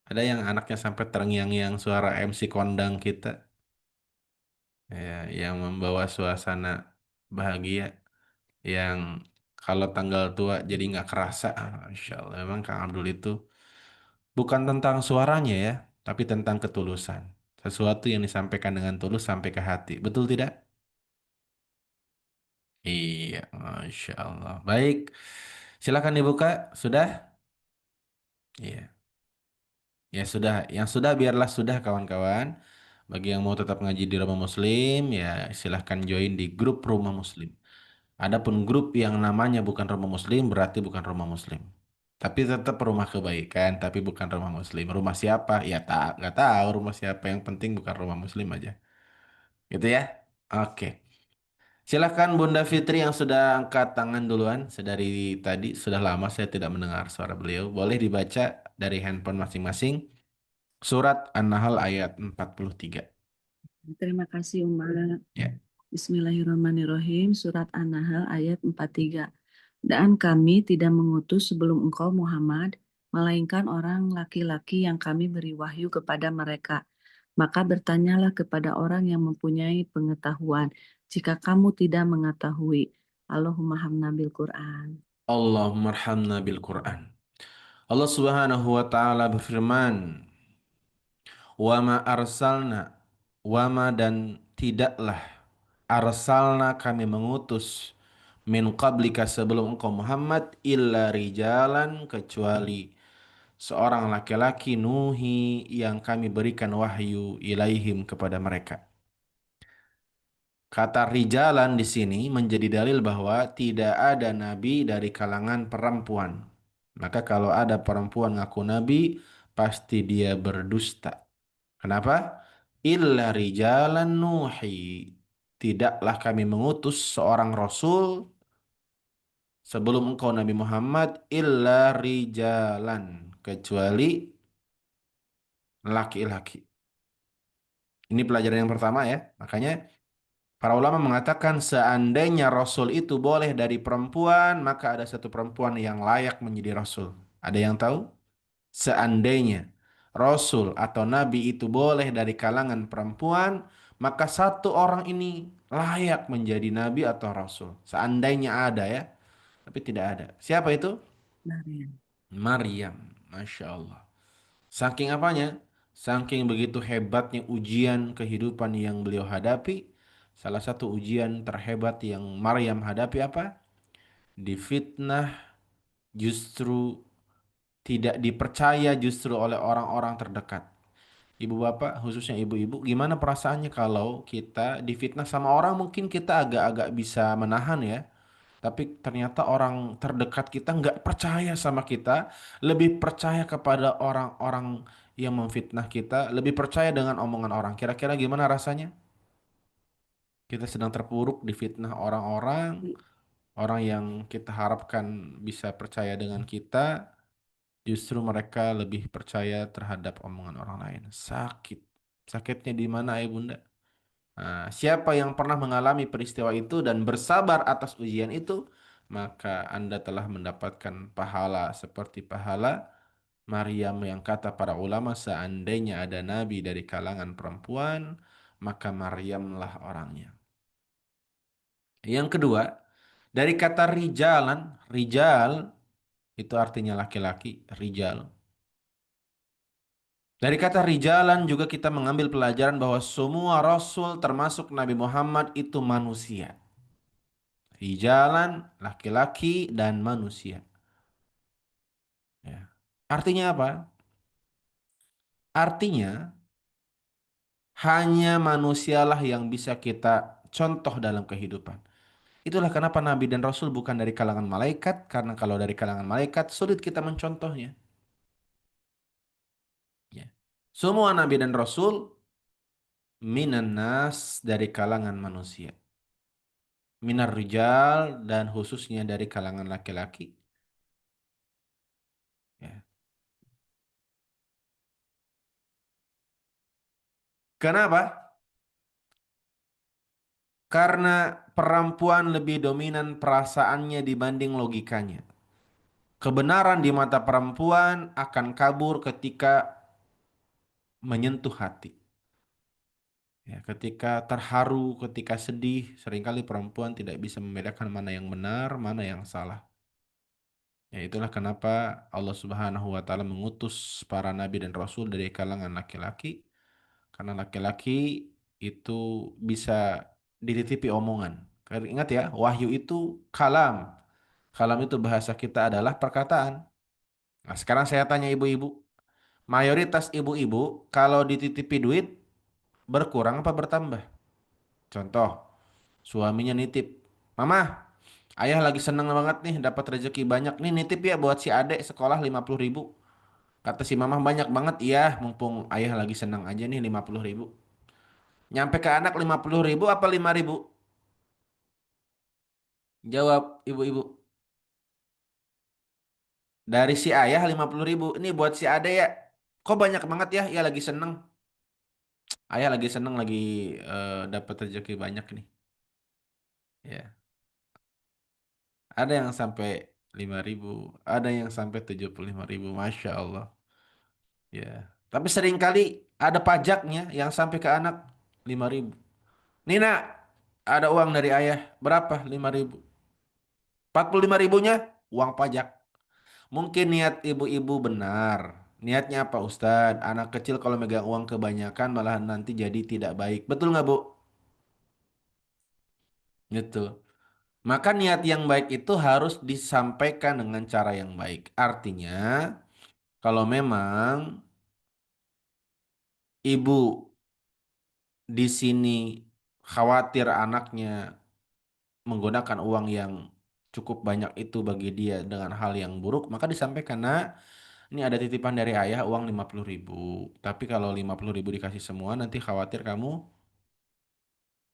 Ada yang anaknya sampai terngiang-ngiang suara MC kondang kita, ya, yang membawa suasana bahagia, yang kalau tanggal tua jadi nggak kerasa. Masya Allah, memang Kang Abdul itu bukan tentang suaranya ya, tapi tentang ketulusan. Sesuatu yang disampaikan dengan tulus sampai ke hati. Betul tidak? Iya, Masya Allah. Baik, silakan dibuka. Sudah? Iya. Ya sudah, yang sudah biarlah sudah kawan-kawan. Bagi yang mau tetap ngaji di Rumah Muslim, ya silahkan join di grup Rumah Muslim. Adapun grup yang namanya bukan Rumah Muslim berarti bukan Rumah Muslim. Tapi tetap rumah kebaikan, tapi bukan rumah Muslim. Rumah siapa? Ya tak, nggak tahu rumah siapa. Yang penting bukan rumah Muslim aja. Gitu ya? Oke. Silahkan Bunda Fitri yang sudah angkat tangan duluan. Sedari tadi sudah lama saya tidak mendengar suara beliau. Boleh dibaca dari handphone masing-masing. Surat An-Nahl ayat 43. Terima kasih Umar. Ya. Bismillahirrahmanirrahim. Surat An-Nahl ayat 43. Dan kami tidak mengutus sebelum engkau Muhammad melainkan orang laki-laki yang kami beri wahyu kepada mereka. Maka bertanyalah kepada orang yang mempunyai pengetahuan, jika kamu tidak mengetahui. Allahumma hamna bil Quran. Allahumma arhamna bil Quran. Allah Subhanahu wa taala berfirman, "Wa ma arsalna dan tidaklah arsalna kami mengutus min qablika sebelum engkau Muhammad illa rijalan kecuali seorang laki-laki nuhi yang kami berikan wahyu ilaihim kepada mereka." Kata rijalan di sini menjadi dalil bahwa tidak ada nabi dari kalangan perempuan. Maka kalau ada perempuan ngaku nabi, pasti dia berdusta. Kenapa? Illa rijalan nuhi. Tidaklah kami mengutus seorang rasul sebelum engkau Nabi Muhammad illa rijalan, kecuali laki-laki. Ini pelajaran yang pertama ya. Makanya para ulama mengatakan seandainya rasul itu boleh dari perempuan, maka ada satu perempuan yang layak menjadi rasul. Ada yang tahu? Seandainya rasul atau nabi itu boleh dari kalangan perempuan, maka satu orang ini layak menjadi nabi atau rasul. Seandainya ada ya, tapi tidak ada. Siapa itu? Maryam. Maryam. Masya Allah. Saking apanya? Saking begitu hebatnya ujian kehidupan yang beliau hadapi. Salah satu ujian terhebat yang Maryam hadapi apa? Difitnah, justru tidak dipercaya justru oleh orang-orang terdekat. Ibu bapak, khususnya ibu-ibu, gimana perasaannya kalau kita difitnah sama orang, mungkin kita agak-agak bisa menahan ya. Tapi ternyata orang terdekat kita nggak percaya sama kita, lebih percaya kepada orang-orang yang memfitnah kita, lebih percaya dengan omongan orang. Kira-kira gimana rasanya? Kita sedang terpuruk difitnah orang-orang, orang yang kita harapkan bisa percaya dengan kita, justru mereka lebih percaya terhadap omongan orang lain. Sakit. Sakitnya di mana, ya Bunda? Nah, siapa yang pernah mengalami peristiwa itu dan bersabar atas ujian itu, maka Anda telah mendapatkan pahala seperti pahala Maryam yang kata para ulama seandainya ada nabi dari kalangan perempuan, maka Maryamlah orangnya. Yang kedua, dari kata rijalan, rijal itu artinya laki-laki, rijal. Dari kata rijalan juga kita mengambil pelajaran bahwa semua rasul termasuk Nabi Muhammad itu manusia. Rijalan, laki-laki, dan manusia. Ya. Artinya apa? Artinya hanya manusialah yang bisa kita contoh dalam kehidupan. Itulah kenapa Nabi dan Rasul bukan dari kalangan malaikat, karena kalau dari kalangan malaikat sulit kita mencontohnya. Ya. Semua Nabi dan Rasul minan nas dari kalangan manusia. Minar rijal dan khususnya dari kalangan laki-laki. Ya. Kenapa? Karena perempuan lebih dominan perasaannya dibanding logikanya. Kebenaran di mata perempuan akan kabur ketika menyentuh hati. Ya, ketika terharu, ketika sedih, seringkali perempuan tidak bisa membedakan mana yang benar, mana yang salah. Ya, itulah kenapa Allah Subhanahu wa taala mengutus para nabi dan rasul dari kalangan laki-laki, karena laki-laki itu bisa dititipi omongan. Karena ingat ya, wahyu itu kalam. Kalam itu bahasa kita adalah perkataan. Nah, sekarang saya tanya ibu-ibu, mayoritas ibu-ibu kalau dititipi duit berkurang apa bertambah? Contoh, suaminya nitip, "Mama, ayah lagi seneng banget nih dapat rezeki banyak nih, nitip ya buat si adek sekolah 50.000." Kata si mama, "Banyak banget." "Iya, mumpung ayah lagi seneng aja nih 50.000." Nyampe ke anak 50.000 apa 5.000? Jawab ibu-ibu. Dari si ayah 50.000. Ini buat si adek ya. Kok banyak banget ya? Ya lagi seneng. Ayah lagi seneng lagi dapat rezeki banyak nih. Ya. Ada yang sampai 5.000. Ada yang sampai 75.000. Masya Allah. Ya. Tapi seringkali ada pajaknya yang sampai ke anak 5.000. Nina, ada uang dari ayah. Berapa? 5.000. 45.000-nya uang pajak. Mungkin niat ibu-ibu benar. Niatnya apa Ustadz? Anak kecil kalau megang uang kebanyakan malahan nanti jadi tidak baik. Betul nggak Bu? Gitu. Maka niat yang baik itu harus disampaikan dengan cara yang baik. Artinya, kalau memang ibu di sini khawatir anaknya menggunakan uang yang cukup banyak itu bagi dia dengan hal yang buruk, maka disampaikan, nah, ini ada titipan dari ayah uang 50.000. Tapi kalau 50.000 dikasih semua, nanti khawatir kamu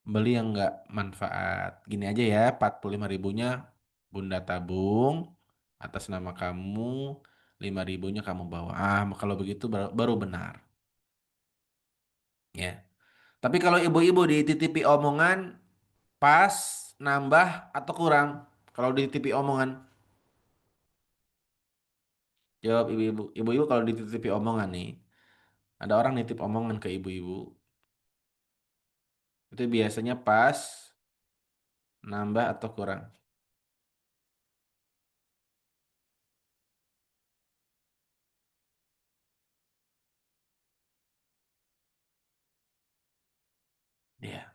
beli yang nggak manfaat. Gini aja ya, 45.000-nya Bunda tabung atas nama kamu, 5.000-nya kamu bawa. Kalau begitu baru benar. Ya. Tapi kalau ibu-ibu dititipi omongan, pas, nambah, atau kurang? Kalau dititipi omongan, jawab ibu-ibu. Ibu-ibu kalau dititipi omongan nih, ada orang nitip omongan ke ibu-ibu, itu biasanya pas, nambah, atau kurang? Ya.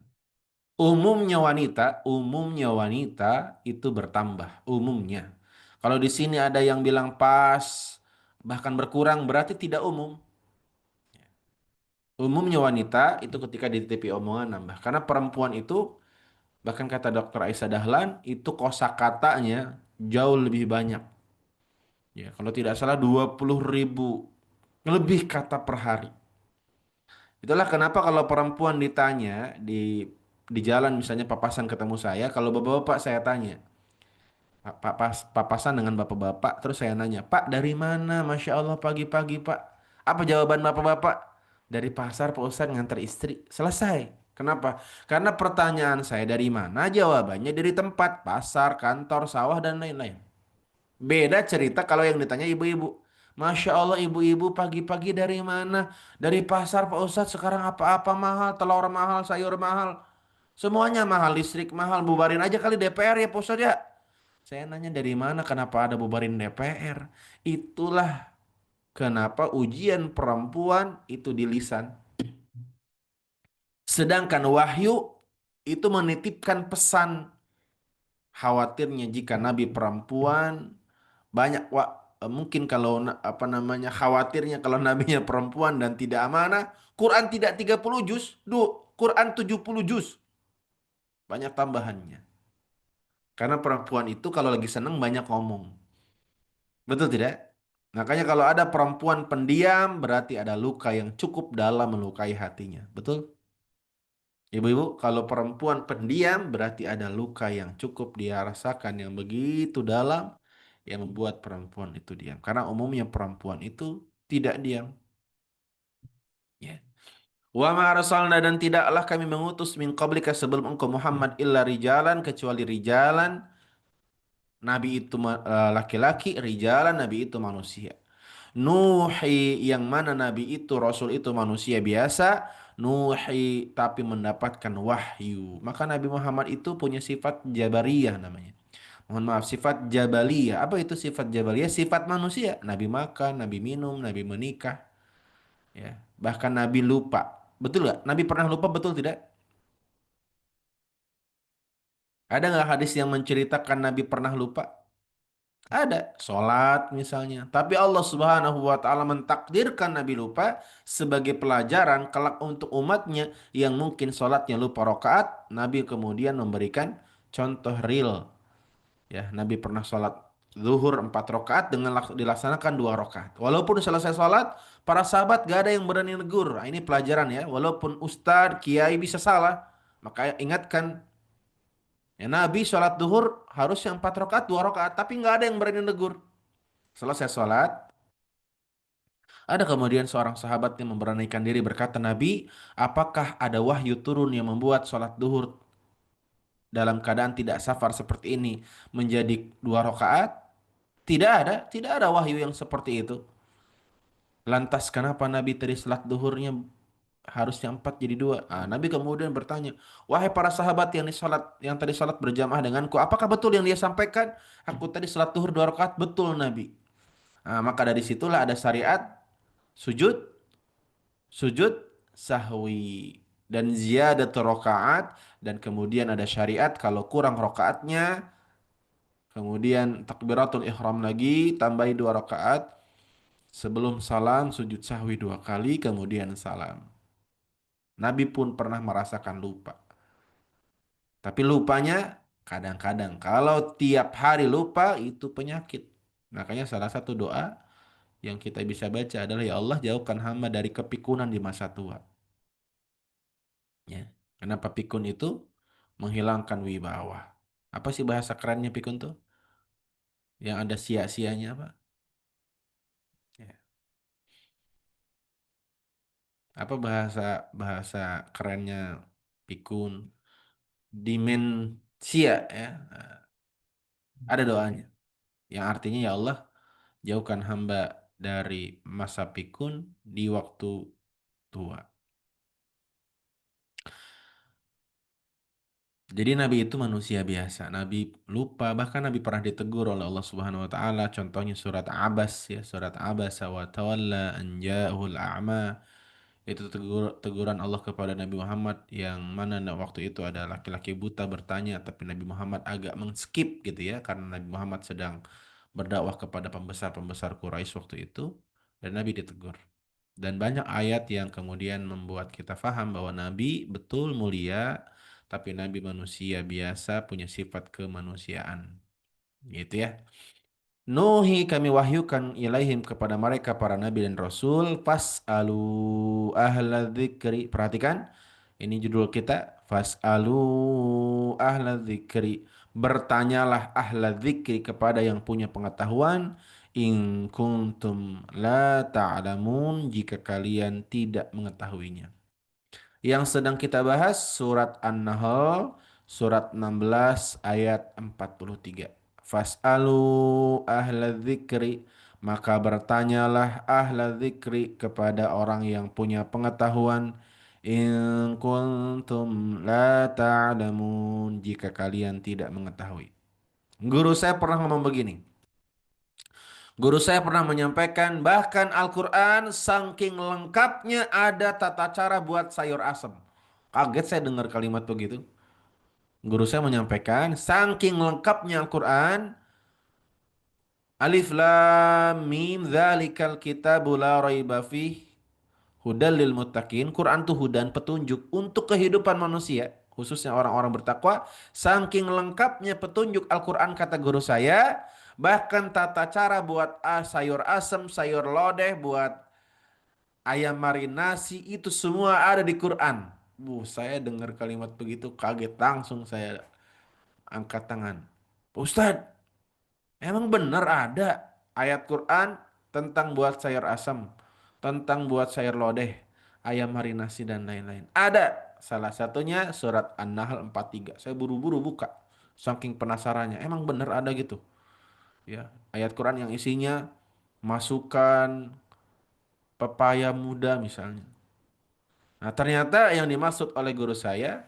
Umumnya wanita itu bertambah. Umumnya. Kalau di sini ada yang bilang pas, bahkan berkurang, berarti tidak umum. Umumnya wanita itu ketika dititipi omongan nambah. Karena perempuan itu, bahkan kata Dr. Aisyah Dahlan, itu kosakatanya jauh lebih banyak. Ya, kalau tidak salah 20.000 lebih kata per hari. Itulah kenapa kalau perempuan ditanya di jalan misalnya papasan ketemu saya, kalau bapak-bapak saya tanya, papasan dengan bapak-bapak, terus saya nanya, Pak dari mana? Masya Allah pagi-pagi Pak. Apa jawaban bapak-bapak? Dari pasar Pak Ustadz ngantar istri. Selesai. Kenapa? Karena pertanyaan saya dari mana? Jawabannya dari tempat, pasar, kantor, sawah, dan lain-lain. Beda cerita kalau yang ditanya ibu-ibu. Masya Allah ibu-ibu pagi-pagi dari mana? Dari pasar Pak Ustadz, sekarang apa-apa mahal, telur mahal, sayur mahal. Semuanya mahal, listrik mahal, bubarin aja kali DPR ya Pak Ustadz ya. Saya nanya dari mana, kenapa ada bubarin DPR? Itulah kenapa ujian perempuan itu di lisan. Sedangkan wahyu itu menitipkan pesan. Khawatirnya jika Nabi perempuan banyak mungkin kalau apa namanya khawatirnya kalau nabinya perempuan dan tidak amanah, Quran tidak 30 juz, Quran 70 juz. Banyak tambahannya. Karena perempuan itu kalau lagi seneng banyak ngomong. Betul tidak? Makanya kalau ada perempuan pendiam berarti ada luka yang cukup dalam melukai hatinya. Betul? Ibu-ibu, kalau perempuan pendiam berarti ada luka yang cukup dia rasakan yang begitu dalam yang membuat perempuan itu diam. Karena umumnya perempuan itu tidak diam. Ya. Wa ma arsalna dan tidaklah kami mengutus min qablika sebelum engkau Muhammad illa rijalan kecuali rijalan. Nabi itu laki-laki, rijalan Nabi itu manusia. Nuhi yang mana Nabi itu Rasul itu manusia biasa, Nuhi tapi mendapatkan wahyu. Maka Nabi Muhammad itu punya sifat Jabariyah namanya. Mohon maaf, sifat Jabaliyah. Apa itu sifat Jabaliyah? Sifat manusia. Nabi makan, Nabi minum, Nabi menikah. Ya, bahkan Nabi lupa. Betul nggak? Nabi pernah lupa, betul tidak? Ada nggak hadis yang menceritakan Nabi pernah lupa? Ada, sholat misalnya. Tapi Allah Subhanahu wa Ta'ala mentakdirkan Nabi lupa sebagai pelajaran kelak untuk umatnya yang mungkin sholatnya lupa rokaat. Nabi kemudian memberikan contoh real. Ya, Nabi pernah sholat zuhur 4 rakaat dengan dilaksanakan 2 rakaat. Walaupun selesai sholat, para sahabat gak ada yang berani negur. Nah, ini pelajaran ya. Walaupun ustadz, kiai bisa salah, maka ingatkan. Ya, Nabi sholat zuhur harusnya 4 rakaat, 2 rakaat, tapi nggak ada yang berani negur. Selesai sholat, ada kemudian seorang sahabat yang memberanikan diri berkata, Nabi, apakah ada wahyu turun yang membuat sholat zuhur dalam keadaan tidak safar seperti ini menjadi 2 rakaat? Tidak ada wahyu yang seperti itu. Lantas kenapa Nabi tadi salat duhurnya harusnya 4 jadi 2? Nabi kemudian bertanya, wahai para sahabat yang tadi salat berjamaah denganku, apakah betul yang dia sampaikan? Aku tadi salat duhur 2 rakaat, betul Nabi. Maka dari situlah ada syariat sujud, sujud sahwi dan ziyadat rakaat, dan kemudian ada syariat kalau kurang rakaatnya, kemudian takbiratul ihram lagi, tambahi 2 rakaat, sebelum salam sujud sahwi 2 kali, kemudian salam. Nabi pun pernah merasakan lupa. Tapi lupanya kadang-kadang. Kalau tiap hari lupa itu penyakit. Makanya salah satu doa yang kita bisa baca adalah, ya Allah jauhkan hamba dari kepikunan di masa tua. Ya. Kenapa pikun itu menghilangkan wibawa. Apa sih bahasa kerennya pikun tuh? Yang ada sia-sianya apa? Ya. Apa bahasa bahasa kerennya pikun? Dimensia ya. Ada doanya yang artinya, ya Allah jauhkan hamba dari masa pikun di waktu tua. Jadi Nabi itu manusia biasa. Nabi lupa, bahkan Nabi pernah ditegur oleh Allah Subhanahu wa taala. Contohnya surat Abas ya, surat Abasa wa tawalla an ja'ahul a'ma. Itu teguran Allah kepada Nabi Muhammad, yang mana waktu itu ada laki-laki buta bertanya, tapi Nabi Muhammad agak men-skip gitu ya, karena Nabi Muhammad sedang berdakwah kepada pembesar-pembesar Quraisy waktu itu, dan Nabi ditegur. Dan banyak ayat yang kemudian membuat kita faham bahwa Nabi betul mulia, tapi Nabi manusia biasa, punya sifat kemanusiaan. Gitu ya. Nuhi kami wahyukan ilaihim kepada mereka para nabi dan rasul, fas'alu ahla dzikri. Perhatikan, ini judul kita, fas'alu ahla dzikri. Bertanyalah ahla dzikri, kepada yang punya pengetahuan, in kuntum la ta'lamun, jika kalian tidak mengetahuinya. Yang sedang kita bahas surat An-Nahl, surat 16 ayat 43. Fas'alu ahla dzikri, maka bertanyalah ahla dzikri, kepada orang yang punya pengetahuan, in kuntum la ta'lamun, jika kalian tidak mengetahui. Guru saya pernah ngomong begini. Guru saya pernah menyampaikan, bahkan Al-Quran saking lengkapnya ada tata cara buat sayur asem. Kaget saya dengar kalimat begitu. Guru saya menyampaikan, saking lengkapnya Al-Quran, alif lam mim dzalikal kitabu la raiba fih hudal lil muttaqin. Quran tuh hudan, petunjuk untuk kehidupan manusia, khususnya orang-orang bertakwa. Saking lengkapnya petunjuk Al-Quran, kata guru saya, bahkan tata cara buat sayur asem, sayur lodeh, buat ayam marinasi, itu semua ada di Quran. Saya dengar kalimat begitu kaget, langsung saya angkat tangan. Ustadz, emang benar ada ayat Quran tentang buat sayur asam, tentang buat sayur lodeh, ayam marinasi dan lain-lain? Ada. Salah satunya surat An-Nahl 43. Saya buru-buru buka, saking penasarannya. Emang benar ada gitu? Ya, ayat Quran yang isinya masukan pepaya muda misalnya. Nah, ternyata yang dimaksud oleh guru saya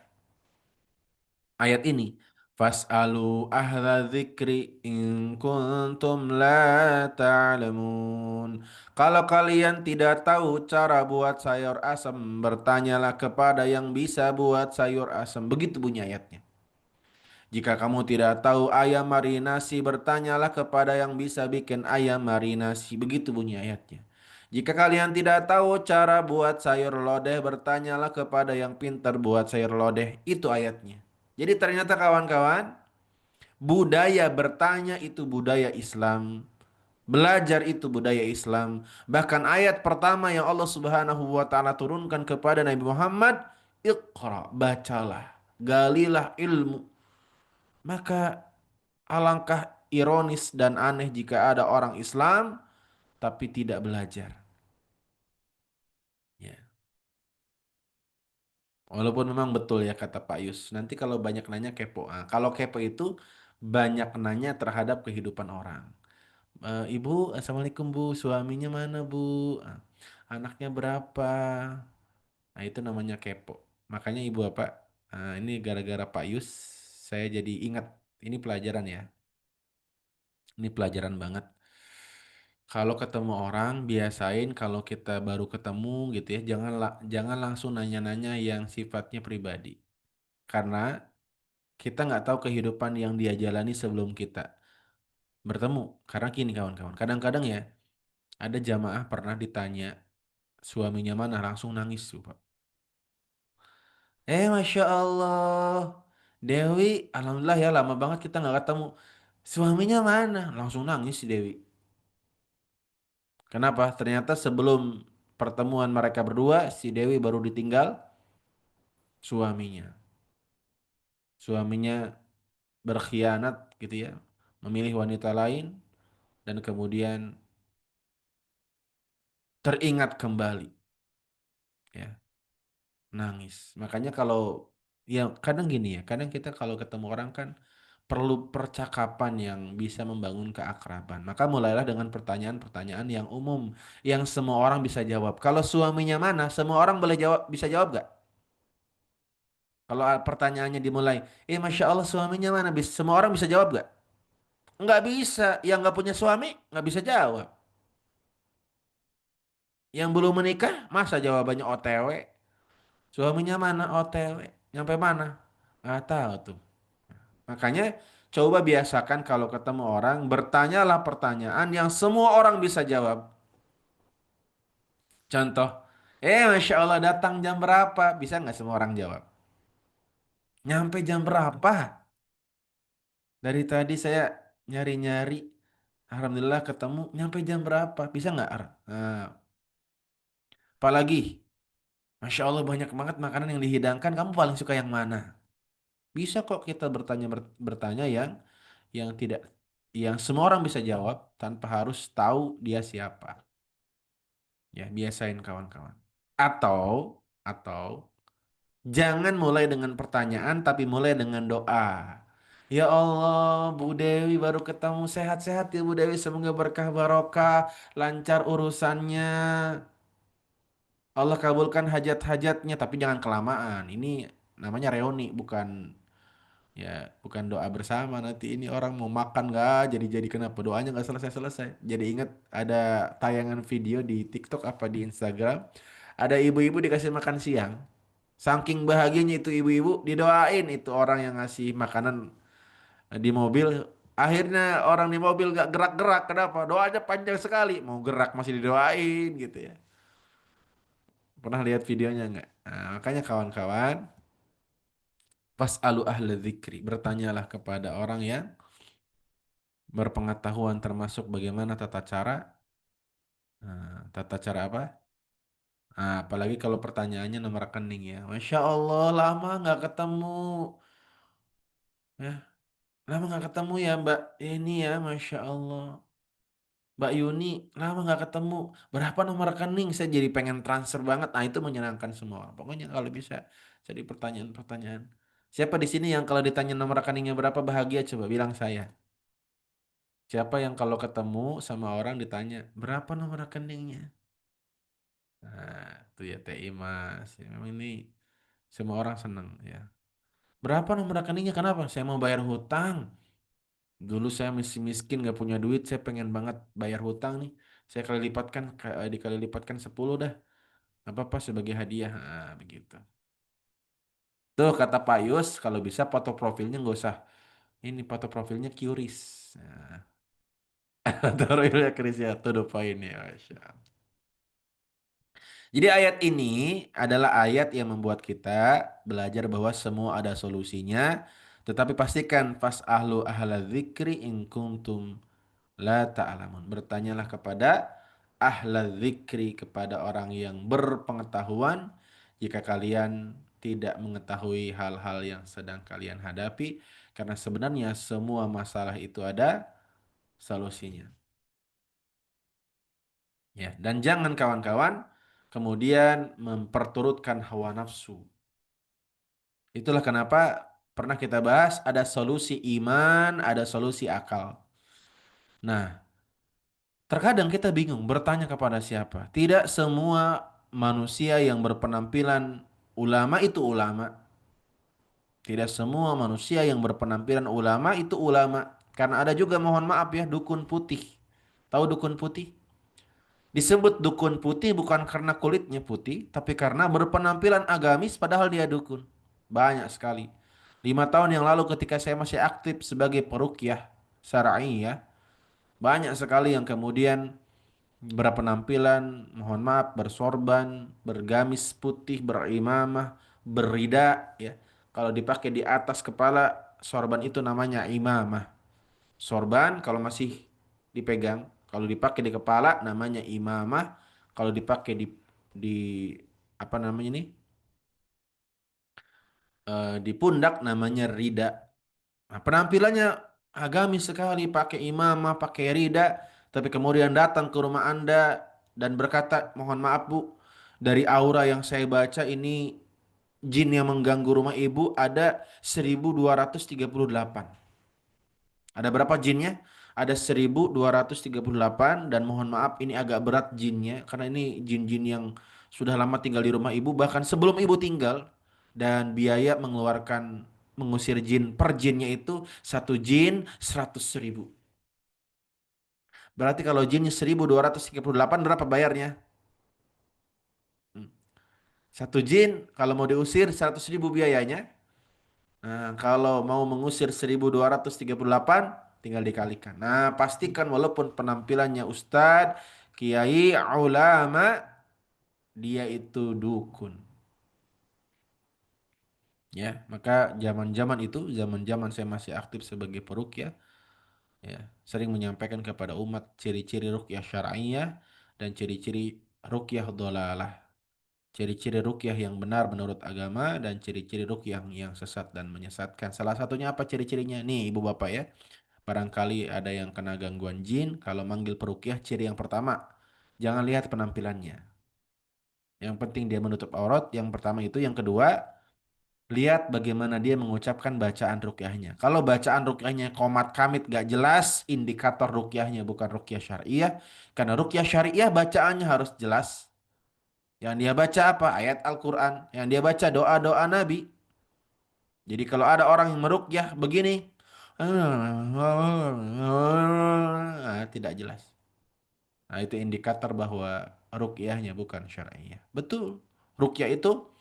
ayat ini. Fas'alu ahla dzikri in kuntum la ta'lamun. Kalau kalian tidak tahu cara buat sayur asam, bertanyalah kepada yang bisa buat sayur asam. Begitu bunyi ayatnya. Jika kamu tidak tahu ayam marinasi, bertanyalah kepada yang bisa bikin ayam marinasi. Begitu bunyi ayatnya. Jika kalian tidak tahu cara buat sayur lodeh, bertanyalah kepada yang pintar buat sayur lodeh. Itu ayatnya. Jadi ternyata kawan-kawan, budaya bertanya itu budaya Islam. Belajar itu budaya Islam. Bahkan ayat pertama yang Allah Subhanahu wa taala turunkan kepada Nabi Muhammad, Iqra, bacalah, galilah ilmu. Maka alangkah ironis dan aneh jika ada orang Islam tapi tidak belajar. Ya. Walaupun memang betul ya kata Pak Yus, nanti kalau banyak nanya kepo. Kalau kepo itu banyak nanya terhadap kehidupan orang. Ibu, assalamualaikum Bu, suaminya mana Bu? Ah, Anaknya berapa? Nah itu namanya kepo. Makanya Ibu Bapak, ini gara-gara Pak Yus, saya jadi ingat, ini pelajaran ya, ini pelajaran banget. Kalau ketemu orang, biasain kalau kita baru ketemu gitu ya, jangan langsung nanya-nanya yang sifatnya pribadi. Karena kita nggak tahu kehidupan yang dia jalani sebelum kita bertemu. Karena gini kawan-kawan, kadang-kadang ya ada jamaah pernah ditanya suaminya mana langsung nangis tuh Pak. Masya Allah, Dewi, alhamdulillah ya lama banget kita nggak ketemu. Suaminya mana? Langsung nangis si Dewi. Kenapa? Ternyata sebelum pertemuan mereka berdua, si Dewi baru ditinggal suaminya. Suaminya berkhianat gitu ya, memilih wanita lain dan kemudian teringat kembali ya, nangis. Makanya kalau ya kadang gini ya, kadang kita kalau ketemu orang kan perlu percakapan yang bisa membangun keakraban. Maka mulailah dengan pertanyaan-pertanyaan yang umum, yang semua orang bisa jawab. Kalau suaminya mana, semua orang boleh jawab, bisa jawab gak? Kalau pertanyaannya dimulai, Masya Allah suaminya mana? Semua orang bisa jawab gak? Nggak bisa. Yang nggak punya suami, nggak bisa jawab. Yang belum menikah, masa jawabannya OTW? Suaminya mana? OTW. Nyampe mana? Nggak tahu tuh. Makanya coba biasakan kalau ketemu orang, bertanyalah pertanyaan yang semua orang bisa jawab. Contoh, Masya Allah datang jam berapa? Bisa nggak semua orang jawab? Nyampe jam berapa? Dari tadi saya nyari-nyari, Alhamdulillah ketemu, nyampe jam berapa? Bisa nggak? Nah, apalagi, Masya Allah banyak banget makanan yang dihidangkan, kamu paling suka yang mana? Bisa kok kita bertanya yang tidak yang semua orang bisa jawab tanpa harus tahu dia siapa. Ya, biasain kawan-kawan. Atau jangan mulai dengan pertanyaan tapi mulai dengan doa. Ya Allah, Bu Dewi baru ketemu, sehat-sehat ya Bu Dewi, semoga berkah barokah, lancar urusannya. Allah kabulkan hajat-hajatnya, tapi jangan kelamaan. Ini namanya reuni, bukan doa bersama. Nanti ini orang mau makan nggak jadi kenapa doanya nggak selesai-selesai. Jadi ingat ada tayangan video di TikTok apa di Instagram, ada ibu-ibu dikasih makan siang. Saking bahagianya itu ibu-ibu didoain itu orang yang ngasih makanan di mobil. Akhirnya orang di mobil gak gerak-gerak. Kenapa? Doanya panjang sekali. Mau gerak masih didoain gitu ya. Pernah lihat videonya nggak? Nah, makanya kawan-kawan, fas'alu ahla dzikri. Bertanyalah kepada orang yang berpengetahuan termasuk bagaimana tata cara. Tata cara apa? Apalagi kalau pertanyaannya nomor rekening ya. Masya Allah lama nggak ketemu. Ya, lama nggak ketemu ya Mbak ini ya. Masya Allah. Mbak Yuni, lama nggak ketemu. Berapa nomor rekening? Saya jadi pengen transfer banget. Nah, itu menyenangkan semua orang. Pokoknya kalau bisa jadi pertanyaan-pertanyaan. Siapa di sini yang kalau ditanya nomor rekeningnya berapa bahagia? Coba bilang saya. Siapa yang kalau ketemu sama orang ditanya berapa nomor rekeningnya? Nah, itu ya TI Mas. Ya, memang ini semua orang senang ya. Berapa nomor rekeningnya? Kenapa? Saya mau bayar hutang. Dulu saya masih miskin gak punya duit. Saya pengen banget bayar hutang nih. Saya dikali lipatkan 10 dah. Apa apa sebagai hadiah. Begitu. Tuh kata Pak Yus, kalau bisa foto profilnya nggak usah. Ini foto profilnya Qris. Nah, foto profilnya Qris ya, tuh the point ya. Masya Allah. Jadi ayat ini adalah ayat yang membuat kita belajar bahwa semua ada solusinya. Tetapi pastikan fas'ahlu ahla dzikri in kuntum la ta'lamun. Bertanyalah kepada ahla dzikri, kepada orang yang berpengetahuan jika kalian tidak mengetahui hal-hal yang sedang kalian hadapi, karena sebenarnya semua masalah itu ada solusinya. Ya, dan jangan kawan-kawan kemudian memperturutkan hawa nafsu. Itulah kenapa pernah kita bahas ada solusi iman, ada solusi akal. Nah, Terkadang kita bingung bertanya kepada siapa. Tidak semua manusia yang berpenampilan ulama itu ulama. Tidak semua manusia yang berpenampilan ulama itu ulama. Karena ada juga, mohon maaf ya, dukun putih. Tahu dukun putih? Disebut dukun putih bukan karena kulitnya putih, tapi karena berpenampilan agamis padahal dia dukun. Banyak sekali. 5 tahun yang lalu ketika saya masih aktif sebagai peruqyah syar'i ya, banyak sekali yang kemudian berpenampilan, mohon maaf, bersorban, bergamis putih, berimamah, berrida ya. Kalau dipakai di atas kepala, sorban itu namanya imamah. Sorban kalau masih dipegang, kalau dipakai di kepala namanya imamah, kalau dipakai di apa namanya ini? Di pundak namanya rida. Nah, penampilannya agamis sekali, pakai imamah, pakai rida, tapi kemudian datang ke rumah Anda dan berkata, "Mohon maaf, Bu, dari aura yang saya baca ini jin yang mengganggu rumah Ibu ada 1238." Ada berapa jinnya? Ada 1238 dan mohon maaf ini agak berat jinnya karena ini jin-jin yang sudah lama tinggal di rumah ibu bahkan sebelum ibu tinggal, dan biaya mengeluarkan mengusir jin per jinnya itu satu jin 100.000. Berarti kalau jinnya 1238 berapa bayarnya? Hmm. Satu jin kalau mau diusir 100.000 biayanya. Nah, kalau mau mengusir 1238 tinggal dikalikan. Nah, pastikan walaupun penampilannya ustadz, kiai, ulama, dia itu dukun. Ya, maka zaman-zaman itu, zaman-zaman saya masih aktif sebagai peruqyah, ya, sering menyampaikan kepada umat ciri-ciri ruqyah syar'iyah dan ciri-ciri ruqyah dhalalah. Ciri-ciri ruqyah yang benar menurut agama dan ciri-ciri ruqyah yang sesat dan menyesatkan. Salah satunya apa ciri-cirinya? Nih, Ibu Bapak ya. Barangkali ada yang kena gangguan jin, kalau manggil peruqyah ciri yang pertama, jangan lihat penampilannya. Yang penting dia menutup aurat, yang pertama itu. Yang kedua, lihat bagaimana dia mengucapkan bacaan ruqyahnya. Kalau bacaan ruqyahnya komat kamit gak jelas, indikator ruqyahnya bukan ruqyah syariah. Karena ruqyah syariah bacaannya harus jelas. Yang dia baca apa? Ayat Al-Quran. Yang dia baca doa-doa Nabi. Jadi kalau ada orang yang meruqyah begini, tidak jelas. Nah, itu indikator bahwa ruqyahnya bukan syariah. Betul. Ruqyah itu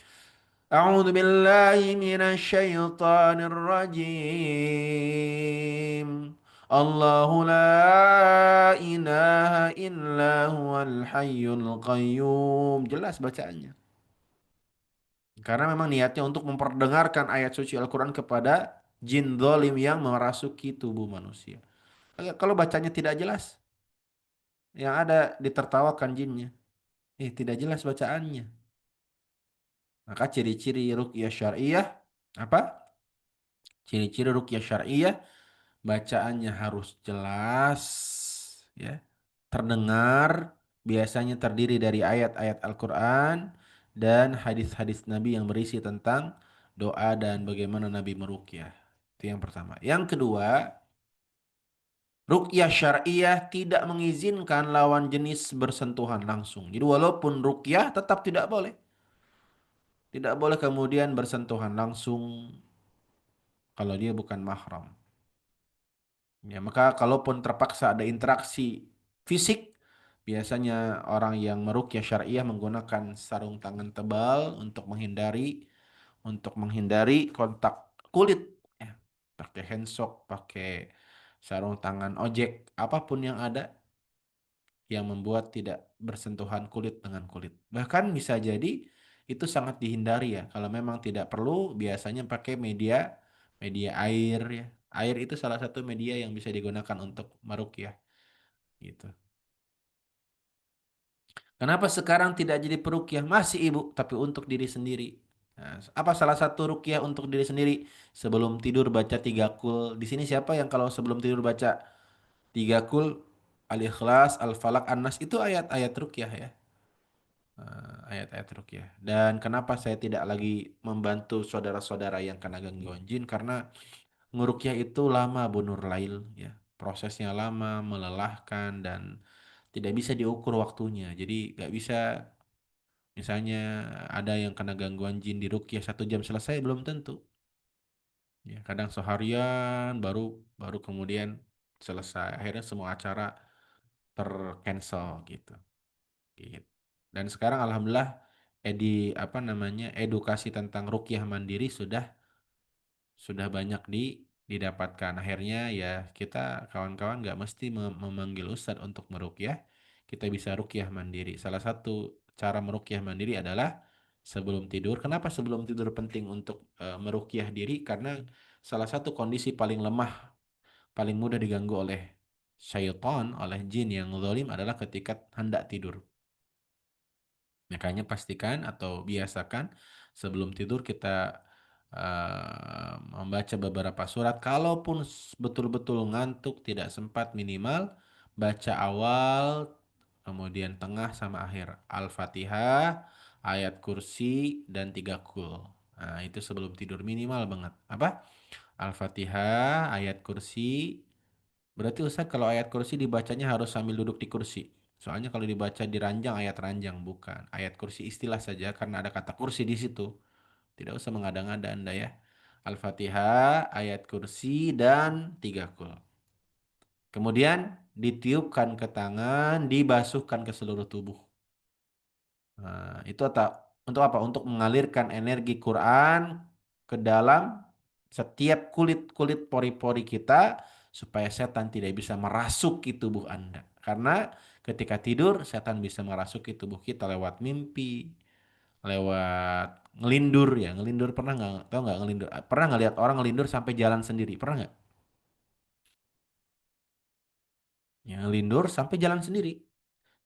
A'udzu billahi minasyaitonir rajim. Allahu la ilaha illa huwal hayyul qayyum. Jelas bacaannya. Karena memang niatnya untuk memperdengarkan ayat suci Al-Quran kepada jin zalim yang merasuki tubuh manusia. Kalau bacanya tidak jelas, yang ada ditertawakan jinnya. Tidak jelas bacaannya. Maka ciri-ciri ruqyah syariah apa? Ciri-ciri ruqyah syariah, bacaannya harus jelas, ya, terdengar, biasanya terdiri dari ayat-ayat Al-Quran dan hadis-hadis Nabi yang berisi tentang doa dan bagaimana Nabi meruqyah. Itu yang pertama. Yang kedua, ruqyah syariah tidak mengizinkan lawan jenis bersentuhan langsung. Jadi walaupun ruqyah tetap tidak boleh. Tidak boleh kemudian bersentuhan langsung kalau dia bukan mahram. Ya, maka kalaupun terpaksa ada interaksi fisik, biasanya orang yang meruqyah syariah menggunakan sarung tangan tebal untuk menghindari kontak kulit, ya. Pakai handsock, pakai sarung tangan ojek, apapun yang ada yang membuat tidak bersentuhan kulit dengan kulit. Bahkan bisa jadi itu sangat dihindari ya. Kalau memang tidak perlu, biasanya pakai media media air ya. Air itu salah satu media yang bisa digunakan untuk meruqyah gitu. Kenapa sekarang tidak jadi peruqyah? Masih Ibu, tapi untuk diri sendiri. Nah, apa salah satu ruqyah untuk diri sendiri? Sebelum tidur baca 3 kul. Di sini siapa yang kalau sebelum tidur baca 3 kul, Al-Ikhlas, Al-Falaq, An-Nas, itu ayat-ayat ruqyah ya. Ayat-ayat ruqyah. Dan kenapa saya tidak lagi membantu saudara-saudara yang kena gangguan jin? Karena nguruqyah itu lama Bu Nurlail ya. Prosesnya lama, melelahkan, dan tidak bisa diukur waktunya. Jadi nggak bisa, misalnya ada yang kena gangguan jin di ruqyah 1 jam selesai, belum tentu. Ya, kadang seharian baru baru kemudian selesai. Akhirnya semua acara tercancel gitu. Gitu. Dan sekarang alhamdulillah apa namanya, edukasi tentang ruqyah mandiri sudah banyak didapatkan. Akhirnya ya kita kawan-kawan nggak mesti memanggil ustadz untuk meruqyah. Kita bisa ruqyah mandiri. Salah satu cara meruqyah mandiri adalah sebelum tidur. Kenapa sebelum tidur penting untuk meruqyah diri? Karena salah satu kondisi paling lemah, paling mudah diganggu oleh syaitan, oleh jin yang zalim adalah ketika hendak tidur. Makanya pastikan atau biasakan sebelum tidur kita membaca beberapa surat. Kalaupun betul-betul ngantuk, tidak sempat, minimal baca awal, kemudian tengah sama akhir. Al-Fatihah, ayat kursi, dan 3 kul. Nah, itu sebelum tidur minimal banget. Apa? Al-Fatihah, ayat kursi. Berarti Ustaz kalau ayat kursi dibacanya harus sambil duduk di kursi. Soalnya kalau dibaca di ranjang, ayat ranjang bukan. Ayat kursi istilah saja karena ada kata kursi di situ. Tidak usah mengada-ngada Anda ya. Al-Fatihah, ayat kursi, dan 3 kul. Kemudian ditiupkan ke tangan, dibasuhkan ke seluruh tubuh. Nah, itu untuk apa? Untuk mengalirkan energi Quran ke dalam setiap kulit-kulit pori-pori kita supaya setan tidak bisa merasuki tubuh Anda. Karena ketika tidur setan bisa merasuki tubuh kita lewat mimpi, lewat ngelindur ya. Ngelindur pernah nggak? Tahu nggak ngelindur? Pernah nggak lihat orang ngelindur sampai jalan sendiri? Pernah nggak? Ya, ngelindur sampai jalan sendiri.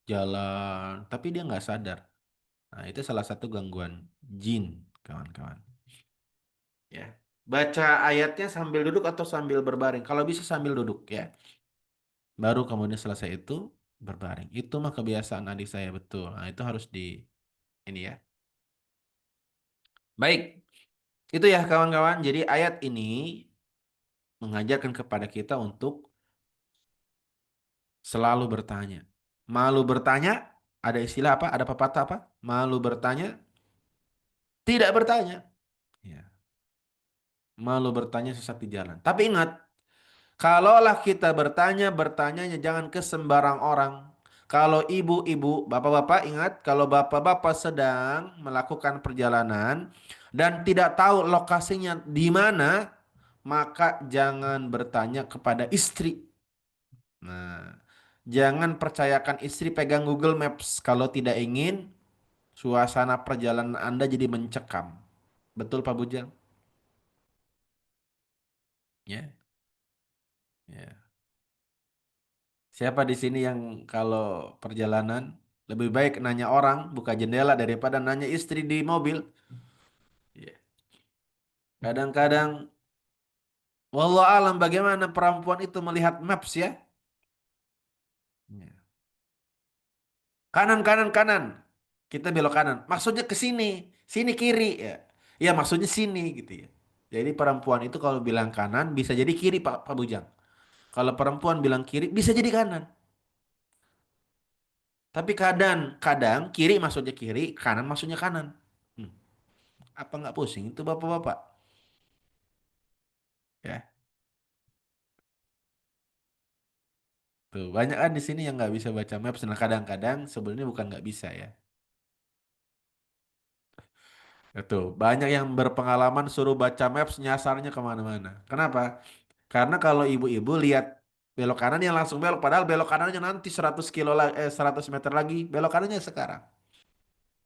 Jalan, tapi dia nggak sadar. Nah, itu salah satu gangguan jin, kawan-kawan. Ya. Baca ayatnya sambil duduk atau sambil berbaring. Kalau bisa sambil duduk ya. Baru kemudian selesai itu berbaring. Itu mah kebiasaan adik saya betul. Nah, itu harus ini ya. Baik, itu ya kawan-kawan. Jadi ayat ini mengajarkan kepada kita untuk selalu bertanya. Malu bertanya, ada istilah apa? Ada pepatah apa? Malu bertanya, tidak bertanya. Ya. Malu bertanya sesat di jalan. Tapi ingat, kalaulah kita bertanya, bertanyanya jangan ke sembarang orang. Kalau ibu-ibu, bapak-bapak ingat, kalau bapak-bapak sedang melakukan perjalanan dan tidak tahu lokasinya di mana, maka jangan bertanya kepada istri. Nah, jangan percayakan istri pegang Google Maps kalau tidak ingin suasana perjalanan Anda jadi mencekam. Betul Pak Bujang? Ya, ya. Siapa di sini yang kalau perjalanan lebih baik nanya orang buka jendela daripada nanya istri di mobil? Ya. Kadang-kadang, wallah alam bagaimana perempuan itu melihat maps ya? Ya. Kanan, kanan, kanan. Kita belok kanan. Maksudnya ke sini, sini kiri ya. Ya maksudnya sini gitu ya. Jadi perempuan itu kalau bilang kanan bisa jadi kiri Pak Bujang. Kalau perempuan bilang kiri bisa jadi kanan. Tapi kadang-kadang kiri maksudnya kiri, kanan maksudnya kanan. Hmm. Apa nggak pusing itu bapak-bapak? Ya, tuh banyak kan di sini yang nggak bisa baca maps. Nah kadang-kadang sebenarnya bukan nggak bisa ya. Itu banyak yang berpengalaman suruh baca maps nyasarnya kemana-mana. Kenapa? Karena kalau ibu-ibu lihat belok kanan yang langsung belok, padahal belok kanannya nanti 100 kilo 100 meter lagi, belok kanannya sekarang.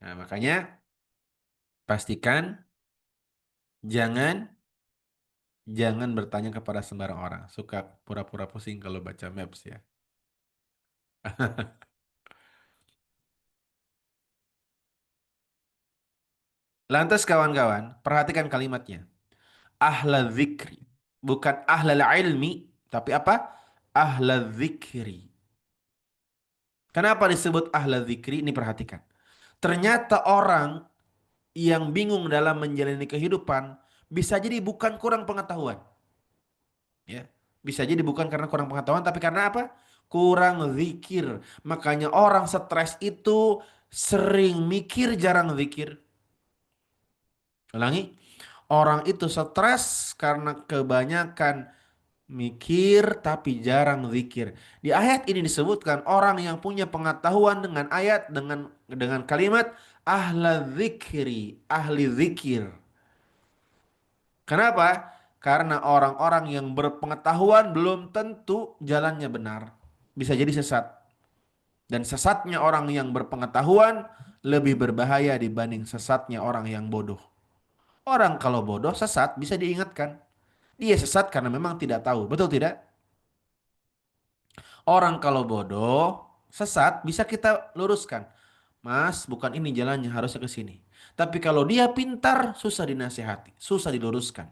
Nah makanya pastikan jangan jangan bertanya kepada sembarang orang. Suka pura-pura pusing kalau baca maps ya. Lantas kawan-kawan, perhatikan kalimatnya. Ahla dzikri. Bukan ahlal ilmi, tapi apa? Ahla dzikri. Kenapa disebut ahla dzikri? Ini perhatikan. Ternyata orang yang bingung dalam menjalani kehidupan bisa jadi bukan kurang pengetahuan. Ya. Bisa jadi bukan karena kurang pengetahuan, tapi karena apa? kurang zikir. Makanya orang stres itu sering mikir, jarang zikir. Ulangi, orang itu stres karena kebanyakan mikir tapi jarang zikir. Di ayat ini disebutkan orang yang punya pengetahuan dengan ayat dengan kalimat ahla zikri, ahli zikir. Kenapa? Karena orang-orang yang berpengetahuan belum tentu jalannya benar. Bisa jadi sesat. Dan sesatnya orang yang berpengetahuan lebih berbahaya dibanding sesatnya orang yang bodoh. Orang kalau bodoh sesat bisa diingatkan. Dia sesat karena memang tidak tahu. Betul tidak? Orang kalau bodoh sesat bisa kita luruskan. Mas, bukan ini jalannya, harusnya ke sini. Tapi kalau dia pintar, susah dinasihati, susah diluruskan.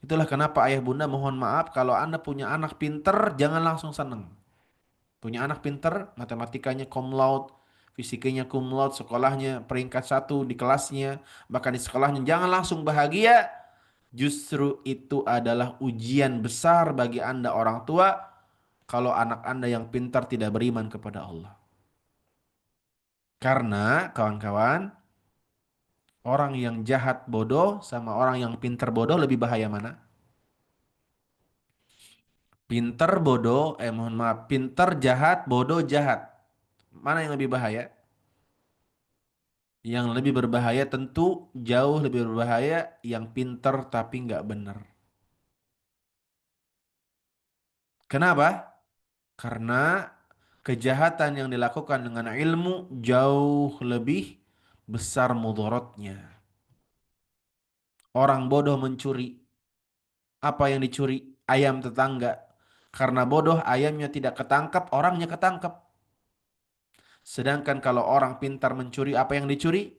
Itulah kenapa ayah bunda mohon maaf kalau Anda punya anak pintar, jangan langsung senang. Punya anak pintar, matematikanya cum laude, fisikanya cum laude, sekolahnya peringkat 1 di kelasnya, bahkan di sekolahnya, jangan langsung bahagia. Justru itu adalah ujian besar bagi Anda orang tua kalau anak Anda yang pintar tidak beriman kepada Allah. Karena kawan-kawan, orang yang jahat bodoh sama orang yang pintar bodoh lebih bahaya mana? Pintar bodoh, mohon maaf, pintar jahat, bodoh jahat. Mana yang lebih bahaya? Yang lebih berbahaya tentu jauh lebih berbahaya yang pintar tapi nggak benar. Kenapa? Karena kejahatan yang dilakukan dengan ilmu jauh lebih besar mudaratnya. Orang bodoh mencuri. Apa yang dicuri? Ayam tetangga. Karena bodoh ayamnya tidak ketangkap, orangnya ketangkap. Sedangkan kalau orang pintar mencuri, apa yang dicuri?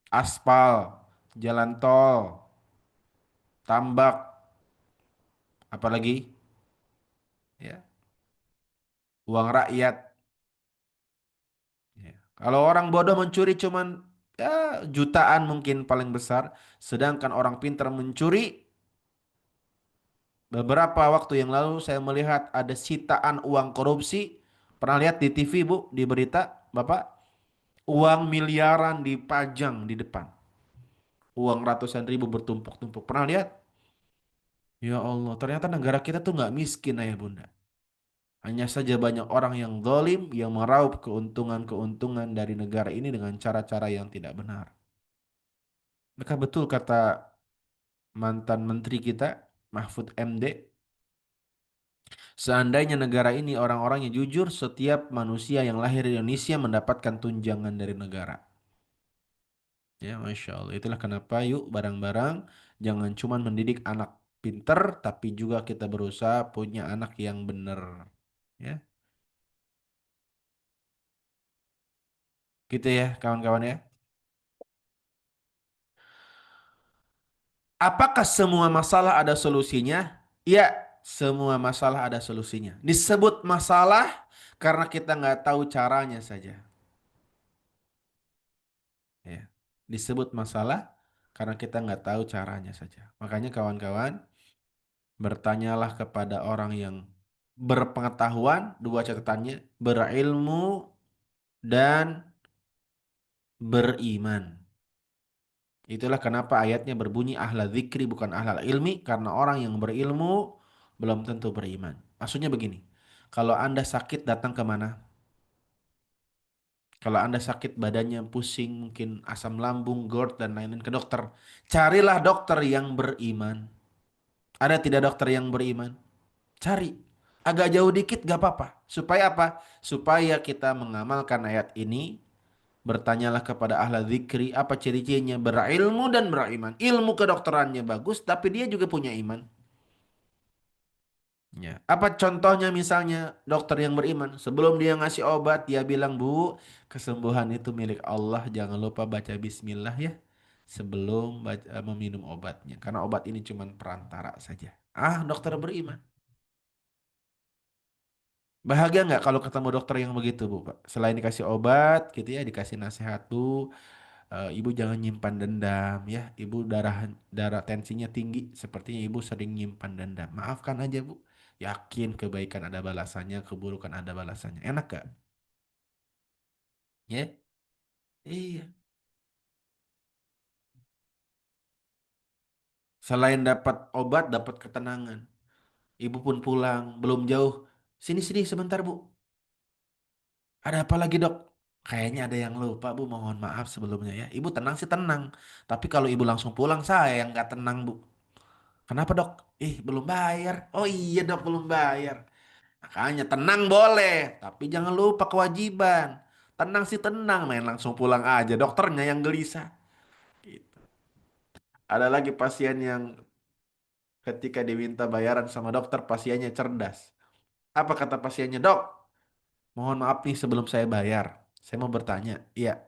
Aspal, jalan tol, tambak, apalagi ya, uang rakyat. Ya. Kalau orang bodoh mencuri cuman ya jutaan mungkin paling besar, sedangkan orang pintar mencuri beberapa waktu yang lalu saya melihat ada sitaan uang korupsi. Pernah lihat di TV, Bu, di berita, Bapak? Uang miliaran dipajang di depan. Uang ratusan ribu bertumpuk-tumpuk. Pernah lihat? Ya Allah, ternyata negara kita tuh nggak miskin, ayah bunda. Hanya saja banyak orang yang zalim yang meraup keuntungan-keuntungan dari negara ini dengan cara-cara yang tidak benar. Maka betul kata mantan menteri kita, Mahfud MD, seandainya negara ini orang-orangnya jujur, setiap manusia yang lahir di Indonesia mendapatkan tunjangan dari negara. Ya, Masya Allah. Itulah kenapa yuk barang-barang jangan cuma mendidik anak pinter, tapi juga kita berusaha punya anak yang benar. Ya, gitu ya kawan-kawan ya. Apakah semua masalah ada solusinya? Ya, semua masalah ada solusinya. Disebut masalah karena kita nggak tahu caranya saja. Ya, disebut masalah karena kita nggak tahu caranya saja. Makanya kawan-kawan, bertanyalah kepada orang yang berpengetahuan, dua catatannya, berilmu dan beriman. Itulah kenapa ayatnya berbunyi ahla zikri bukan ahla ilmi, karena orang yang berilmu belum tentu beriman. Maksudnya begini, kalau Anda sakit datang ke mana? Kalau Anda sakit badannya pusing, mungkin asam lambung, GERD dan lain-lain ke dokter. Carilah dokter yang beriman. Ada tidak dokter yang beriman? Cari. Agak jauh dikit gak apa-apa. Supaya apa? Supaya kita mengamalkan ayat ini. Bertanyalah kepada ahla zikri. Apa ciri-cirinya? Berilmu dan beriman. Ilmu kedokterannya bagus. Tapi dia juga punya iman. Ya. Apa contohnya misalnya dokter yang beriman. Sebelum dia ngasih obat. Dia bilang, Bu, kesembuhan itu milik Allah. Jangan lupa baca bismillah ya. Sebelum meminum obatnya. Karena obat ini cuma perantara saja. Ah, dokter beriman. Bahagia nggak kalau ketemu dokter yang begitu, Bu, Pak? Selain dikasih obat, gitu ya, dikasih nasihat, Bu, Ibu jangan nyimpan dendam, ya. Ibu darah darah tensinya tinggi, sepertinya Ibu sering nyimpan dendam. Maafkan aja, Bu. Yakin kebaikan ada balasannya, keburukan ada balasannya. Enak gak? Ya? Iya. Selain dapat obat, dapat ketenangan. Ibu pun pulang, belum jauh. Sini-sini sebentar, Bu. Ada apa lagi, Dok? Kayaknya ada yang lupa, Bu. Mohon maaf sebelumnya ya. Ibu tenang sih tenang. Tapi kalau ibu langsung pulang, saya yang nggak tenang, Bu. Kenapa, Dok? Ih, belum bayar. Oh iya, Dok, belum bayar. Makanya tenang boleh, tapi jangan lupa kewajiban. Tenang sih tenang, main langsung pulang aja. Dokternya yang gelisah. Gitu. Ada lagi pasien yang ketika diminta bayaran sama dokter, pasiennya cerdas. Apa kata pasiennya, Dok? Mohon maaf nih sebelum saya bayar. Saya mau bertanya, iya,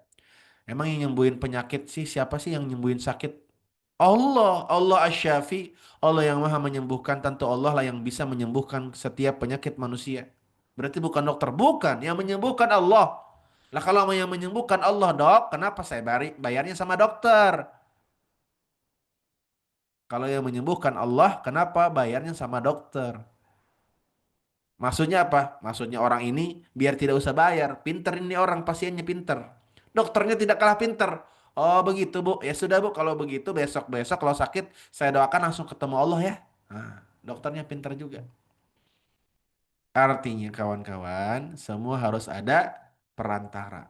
emang yang nyembuhin penyakit sih siapa sih yang nyembuhin sakit? Allah, Allah Asy-Syafi, Allah yang Maha menyembuhkan. Tentu Allah lah yang bisa menyembuhkan setiap penyakit manusia. Berarti bukan dokter, bukan. Yang menyembuhkan Allah. Lah kalau yang menyembuhkan Allah, Dok, kenapa saya bayarnya sama dokter? Kalau yang menyembuhkan Allah, kenapa bayarnya sama dokter? Maksudnya apa? Maksudnya orang ini biar tidak usah bayar. Pinter ini orang, pasiennya pinter. Dokternya tidak kalah pinter. Oh begitu Bu. Ya sudah Bu, kalau begitu besok-besok kalau sakit saya doakan langsung ketemu Allah ya. Nah, dokternya pinter juga. Artinya kawan-kawan, semua harus ada perantara.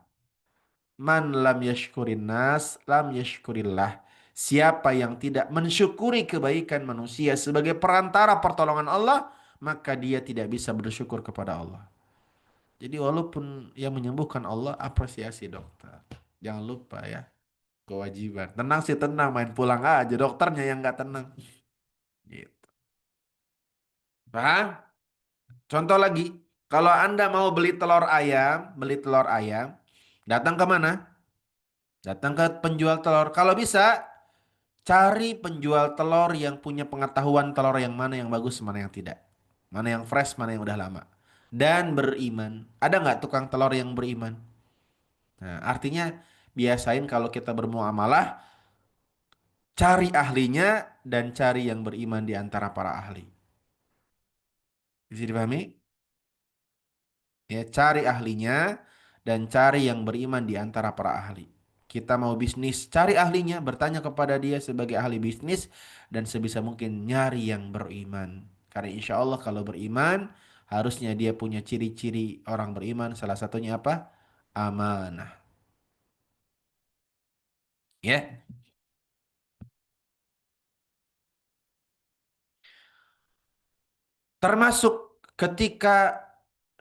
Man lam yashkurin nas, lam yashkurillah. Siapa yang tidak mensyukuri kebaikan manusia sebagai perantara pertolongan Allah, maka dia tidak bisa bersyukur kepada Allah. Jadi walaupun yang menyembuhkan Allah, apresiasi dokter. Jangan lupa ya, kewajiban. Tenang sih tenang, main pulang aja. Dokternya yang nggak tenang. Gitu. Paham? Contoh lagi, kalau Anda mau beli telur ayam, datang ke mana? Datang ke penjual telur. Kalau bisa, cari penjual telur yang punya pengetahuan telur yang mana yang bagus, mana yang tidak. Mana yang fresh, mana yang udah lama. Dan beriman. Ada nggak tukang telur yang beriman? Nah, artinya biasain kalau kita bermuamalah, cari ahlinya dan cari yang beriman di antara para ahli. Bisa dipahami? Ya, cari ahlinya dan cari yang beriman di antara para ahli. Kita mau bisnis, cari ahlinya, bertanya kepada dia sebagai ahli bisnis dan sebisa mungkin nyari yang beriman. Karena insya Allah kalau beriman, harusnya dia punya ciri-ciri orang beriman. Salah satunya apa? Amanah. Ya. Termasuk ketika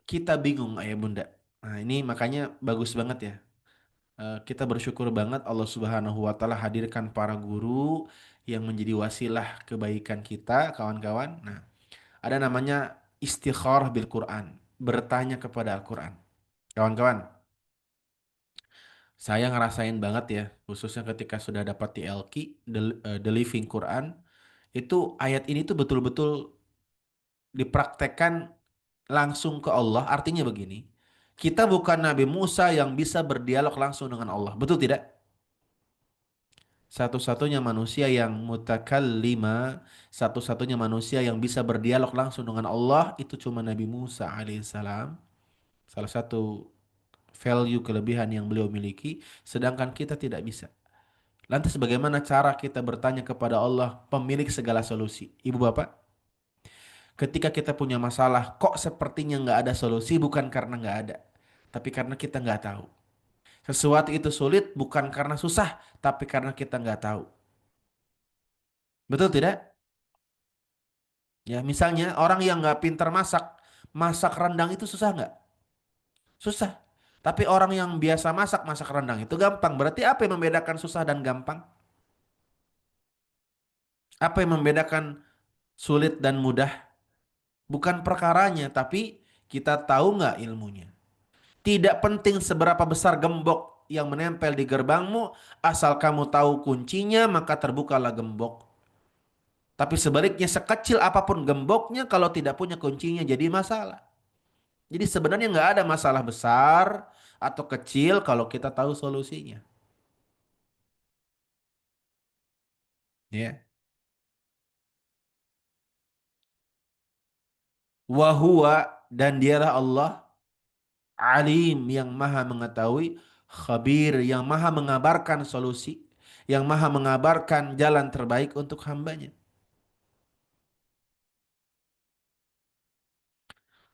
kita bingung ayah bunda. Nah ini makanya bagus banget ya. Kita bersyukur banget Allah Subhanahu wa Ta'ala hadirkan para guru yang menjadi wasilah kebaikan kita, kawan-kawan. Nah, ada namanya istikharah bil Quran, bertanya kepada Al-Quran. Kawan-kawan, saya ngerasain banget ya, khususnya ketika sudah dapat TLQ, The Living Quran, itu ayat ini tuh betul-betul dipraktekkan langsung ke Allah. Artinya begini, kita bukan Nabi Musa yang bisa berdialog langsung dengan Allah, betul tidak? Satu-satunya manusia yang mutakallima, satu-satunya manusia yang bisa berdialog langsung dengan Allah itu cuma Nabi Musa alaihissalam. Salah satu value kelebihan yang beliau miliki, sedangkan kita tidak bisa. Lantas bagaimana cara kita bertanya kepada Allah, pemilik segala solusi? Ibu bapak, ketika kita punya masalah, kok sepertinya nggak ada solusi, bukan karena nggak ada, tapi karena kita nggak tahu. Sesuatu itu sulit bukan karena susah, tapi karena kita nggak tahu. Betul tidak? Ya, misalnya orang yang nggak pintar masak, masak rendang itu susah nggak? Susah. Tapi orang yang biasa masak, masak rendang itu gampang. Berarti apa yang membedakan susah dan gampang? Apa yang membedakan sulit dan mudah? Bukan perkaranya, tapi kita tahu nggak ilmunya. Tidak penting seberapa besar gembok yang menempel di gerbangmu, asal kamu tahu kuncinya, maka terbukalah gembok. Tapi sebaliknya sekecil apapun gemboknya, kalau tidak punya kuncinya jadi masalah. Jadi sebenarnya nggak ada masalah besar atau kecil kalau kita tahu solusinya. Ya. Wa huwa, dan dialah Allah, alim yang maha mengetahui, khabir yang maha mengabarkan solusi, yang maha mengabarkan jalan terbaik untuk hambanya.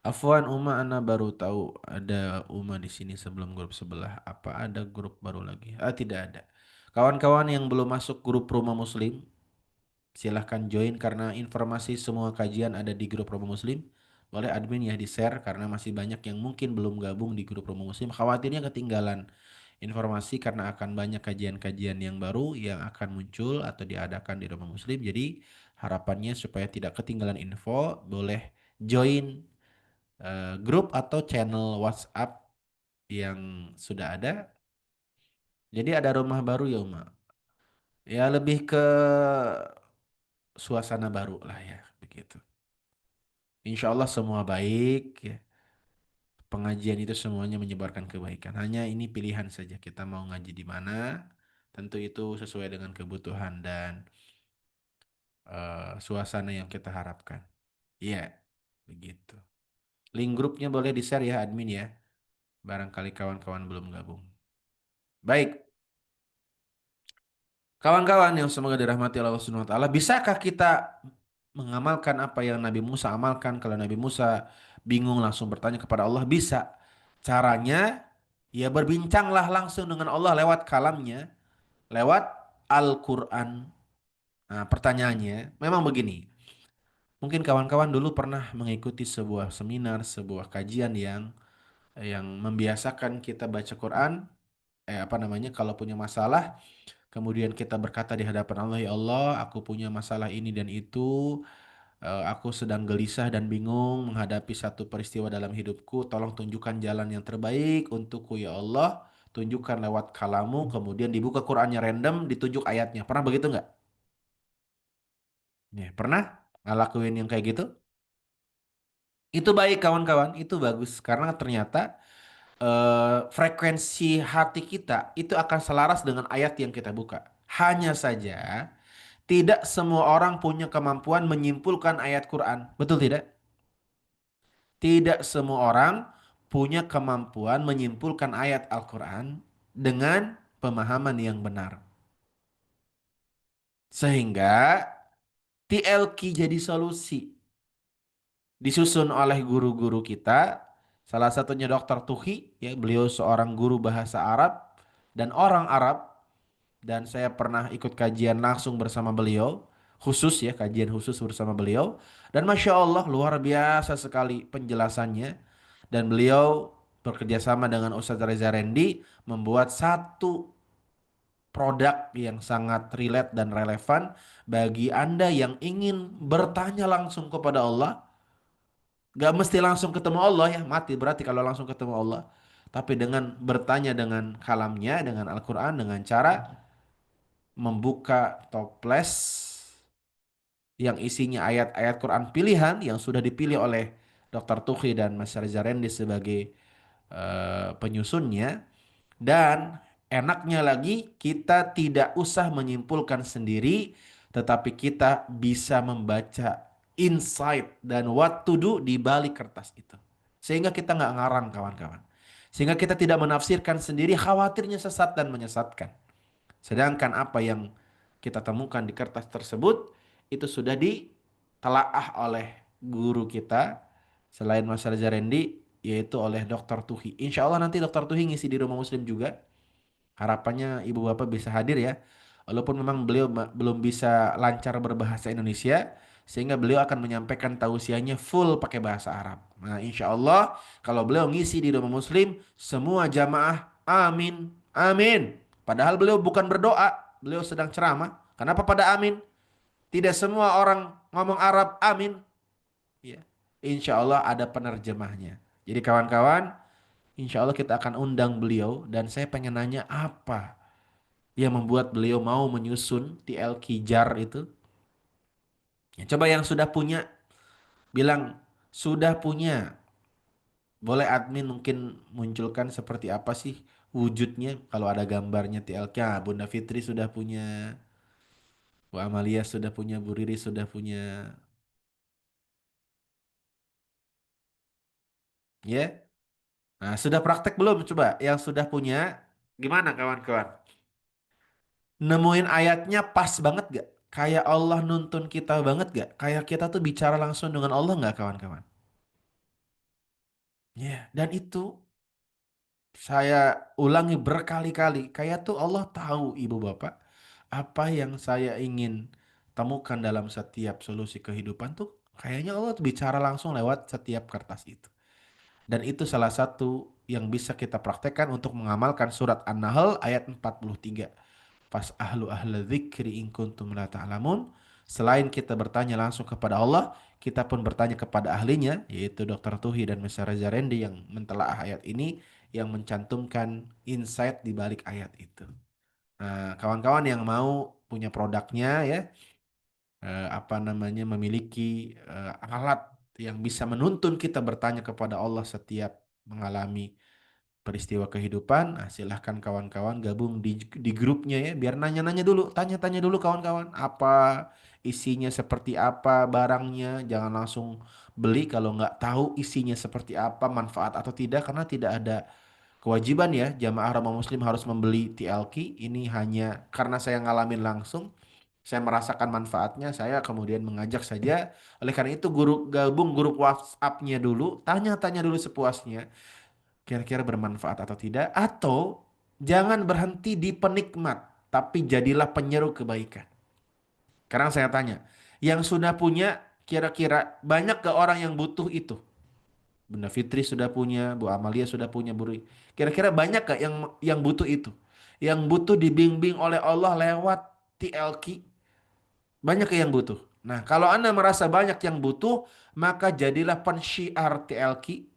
Afwan Uma, ana baru tahu ada Uma di sini sebelum grup sebelah. Apa ada grup baru lagi? Ah, tidak ada. Kawan-kawan yang belum masuk grup Rumah Muslim, silahkan join karena informasi semua kajian ada di grup Rumah Muslim. Boleh admin ya di-share karena masih banyak yang mungkin belum gabung di grup Rumah Muslim. Khawatirnya ketinggalan informasi karena akan banyak kajian-kajian yang baru yang akan muncul atau diadakan di Rumah Muslim. Jadi harapannya supaya tidak ketinggalan info, boleh join grup atau channel WhatsApp yang sudah ada. Jadi ada rumah baru ya Uma. Ya lebih ke suasana baru lah ya begitu. Insya Allah semua baik ya. Pengajian itu semuanya menyebarkan kebaikan. Hanya ini pilihan saja kita mau ngaji di mana. Tentu itu sesuai dengan kebutuhan dan suasana yang kita harapkan. Iya, begitu. Link grupnya boleh di-share ya admin ya. Barangkali kawan-kawan belum gabung. Baik, kawan-kawan yang semoga dirahmati Allah Subhanahu wa taala, bisakah kita mengamalkan apa yang Nabi Musa amalkan? Kalau Nabi Musa bingung langsung bertanya kepada Allah, bisa. Caranya ya berbincanglah langsung dengan Allah lewat kalamnya, lewat Al-Qur'an. Nah, pertanyaannya memang begini. Mungkin kawan-kawan dulu pernah mengikuti sebuah seminar, sebuah kajian yang membiasakan kita baca Quran, apa namanya, kalau punya masalah kemudian kita berkata di hadapan Allah, ya Allah, aku punya masalah ini dan itu, aku sedang gelisah dan bingung menghadapi satu peristiwa dalam hidupku. Tolong tunjukkan jalan yang terbaik untukku ya Allah. Tunjukkan lewat kalamu, kemudian dibuka Qurannya random, ditunjuk ayatnya. Pernah begitu nggak? Ya, pernah ngelakuin yang kayak gitu? Itu baik kawan-kawan, itu bagus karena ternyata frekuensi hati kita itu akan selaras dengan ayat yang kita buka. Hanya saja tidak semua orang punya kemampuan menyimpulkan ayat Quran. Betul tidak? Tidak semua orang punya kemampuan menyimpulkan ayat Al-Quran dengan pemahaman yang benar. Sehingga TLQ jadi solusi. Disusun oleh guru-guru kita. Salah satunya Dr. Tuhi, ya, beliau seorang guru bahasa Arab dan orang Arab. Dan saya pernah ikut kajian langsung bersama beliau, khusus ya, kajian khusus bersama beliau. Dan Masya Allah luar biasa sekali penjelasannya. Dan beliau bekerja sama dengan Ustadz Reza Rendi membuat satu produk yang sangat relate dan relevan bagi Anda yang ingin bertanya langsung kepada Allah. Gak mesti langsung ketemu Allah ya, mati berarti kalau langsung ketemu Allah. Tapi dengan bertanya dengan kalamnya, dengan Al-Quran, dengan cara membuka toples yang isinya ayat-ayat Quran pilihan yang sudah dipilih oleh Dr. Tuhi dan Mas Reza Rendi sebagai penyusunnya. Dan enaknya lagi kita tidak usah menyimpulkan sendiri, tetapi kita bisa membaca insight dan what to do di balik kertas itu. Sehingga kita nggak ngarang kawan-kawan. Sehingga kita tidak menafsirkan sendiri, khawatirnya sesat dan menyesatkan. Sedangkan apa yang kita temukan di kertas tersebut itu sudah ditelaah oleh guru kita selain Mas Reza Rendi, yaitu oleh Dr. Tuhi. Insya Allah nanti Dr. Tuhi ngisi di Rumah Muslim juga. Harapannya ibu bapak bisa hadir ya. Walaupun memang beliau belum bisa lancar berbahasa Indonesia, sehingga beliau akan menyampaikan tausiahnya full pakai bahasa Arab. Nah, insya Allah kalau beliau ngisi di Rumah Muslim, semua jamaah amin, amin. Padahal beliau bukan berdoa, beliau sedang ceramah. Kenapa pada amin? Tidak semua orang ngomong Arab amin. Ya. Insya Allah ada penerjemahnya. Jadi kawan-kawan, insya Allah kita akan undang beliau dan saya pengen nanya apa yang membuat beliau mau menyusun TL Kijar itu. Ya, coba yang sudah punya bilang sudah punya. Boleh admin mungkin munculkan seperti apa sih wujudnya kalau ada gambarnya TLK. Ah, Bunda Fitri sudah punya, Bu Amalia sudah punya, Bu Riri sudah punya. Ya. Nah, sudah praktek belum? Coba yang sudah punya, gimana kawan-kawan? Nemuin ayatnya pas banget gak? Kayak Allah nuntun kita banget gak? Kayak kita tuh bicara langsung dengan Allah gak kawan-kawan? Ya, dan itu saya ulangi berkali-kali. Kayak tuh Allah tahu ibu bapak apa yang saya ingin temukan dalam setiap solusi kehidupan tuh. Kayaknya Allah tuh bicara langsung lewat setiap kertas itu. Dan itu salah satu yang bisa kita praktekkan untuk mengamalkan surat An-Nahl ayat 43. Pas ahlu ahla dzikri in kuntum la ta'lamun. Selain kita bertanya langsung kepada Allah, kita pun bertanya kepada ahlinya, yaitu Dr. Tuhi dan Mr. Reza Rendi yang mentelaah ayat ini, yang mencantumkan insight di balik ayat itu. Nah, kawan-kawan yang mau punya produknya ya, apa namanya, memiliki alat yang bisa menuntun kita bertanya kepada Allah setiap mengalami peristiwa kehidupan, nah, silahkan kawan-kawan gabung di grupnya ya, biar nanya-nanya dulu, tanya-tanya dulu kawan-kawan, apa isinya, seperti apa barangnya, jangan langsung beli kalau nggak tahu isinya seperti apa, manfaat atau tidak, karena tidak ada kewajiban ya jamaah Roma Muslim harus membeli TLQ, ini hanya karena saya ngalamin langsung, saya merasakan manfaatnya, saya kemudian mengajak saja. Oleh karena itu gabung grup WhatsApp-nya dulu, tanya-tanya dulu sepuasnya kira-kira bermanfaat atau tidak, atau jangan berhenti di penikmat, tapi jadilah penyeru kebaikan. Sekarang saya tanya, yang sudah punya kira-kira banyak ke orang yang butuh itu? Bunda Fitri sudah punya, Bu Amalia sudah punya, Bu Ri. Kira-kira banyak gak yang butuh itu? Yang butuh dibimbing oleh Allah lewat TLQ? Banyak yang butuh. Nah, kalau Anda merasa banyak yang butuh, maka jadilah pensyiar TLQ,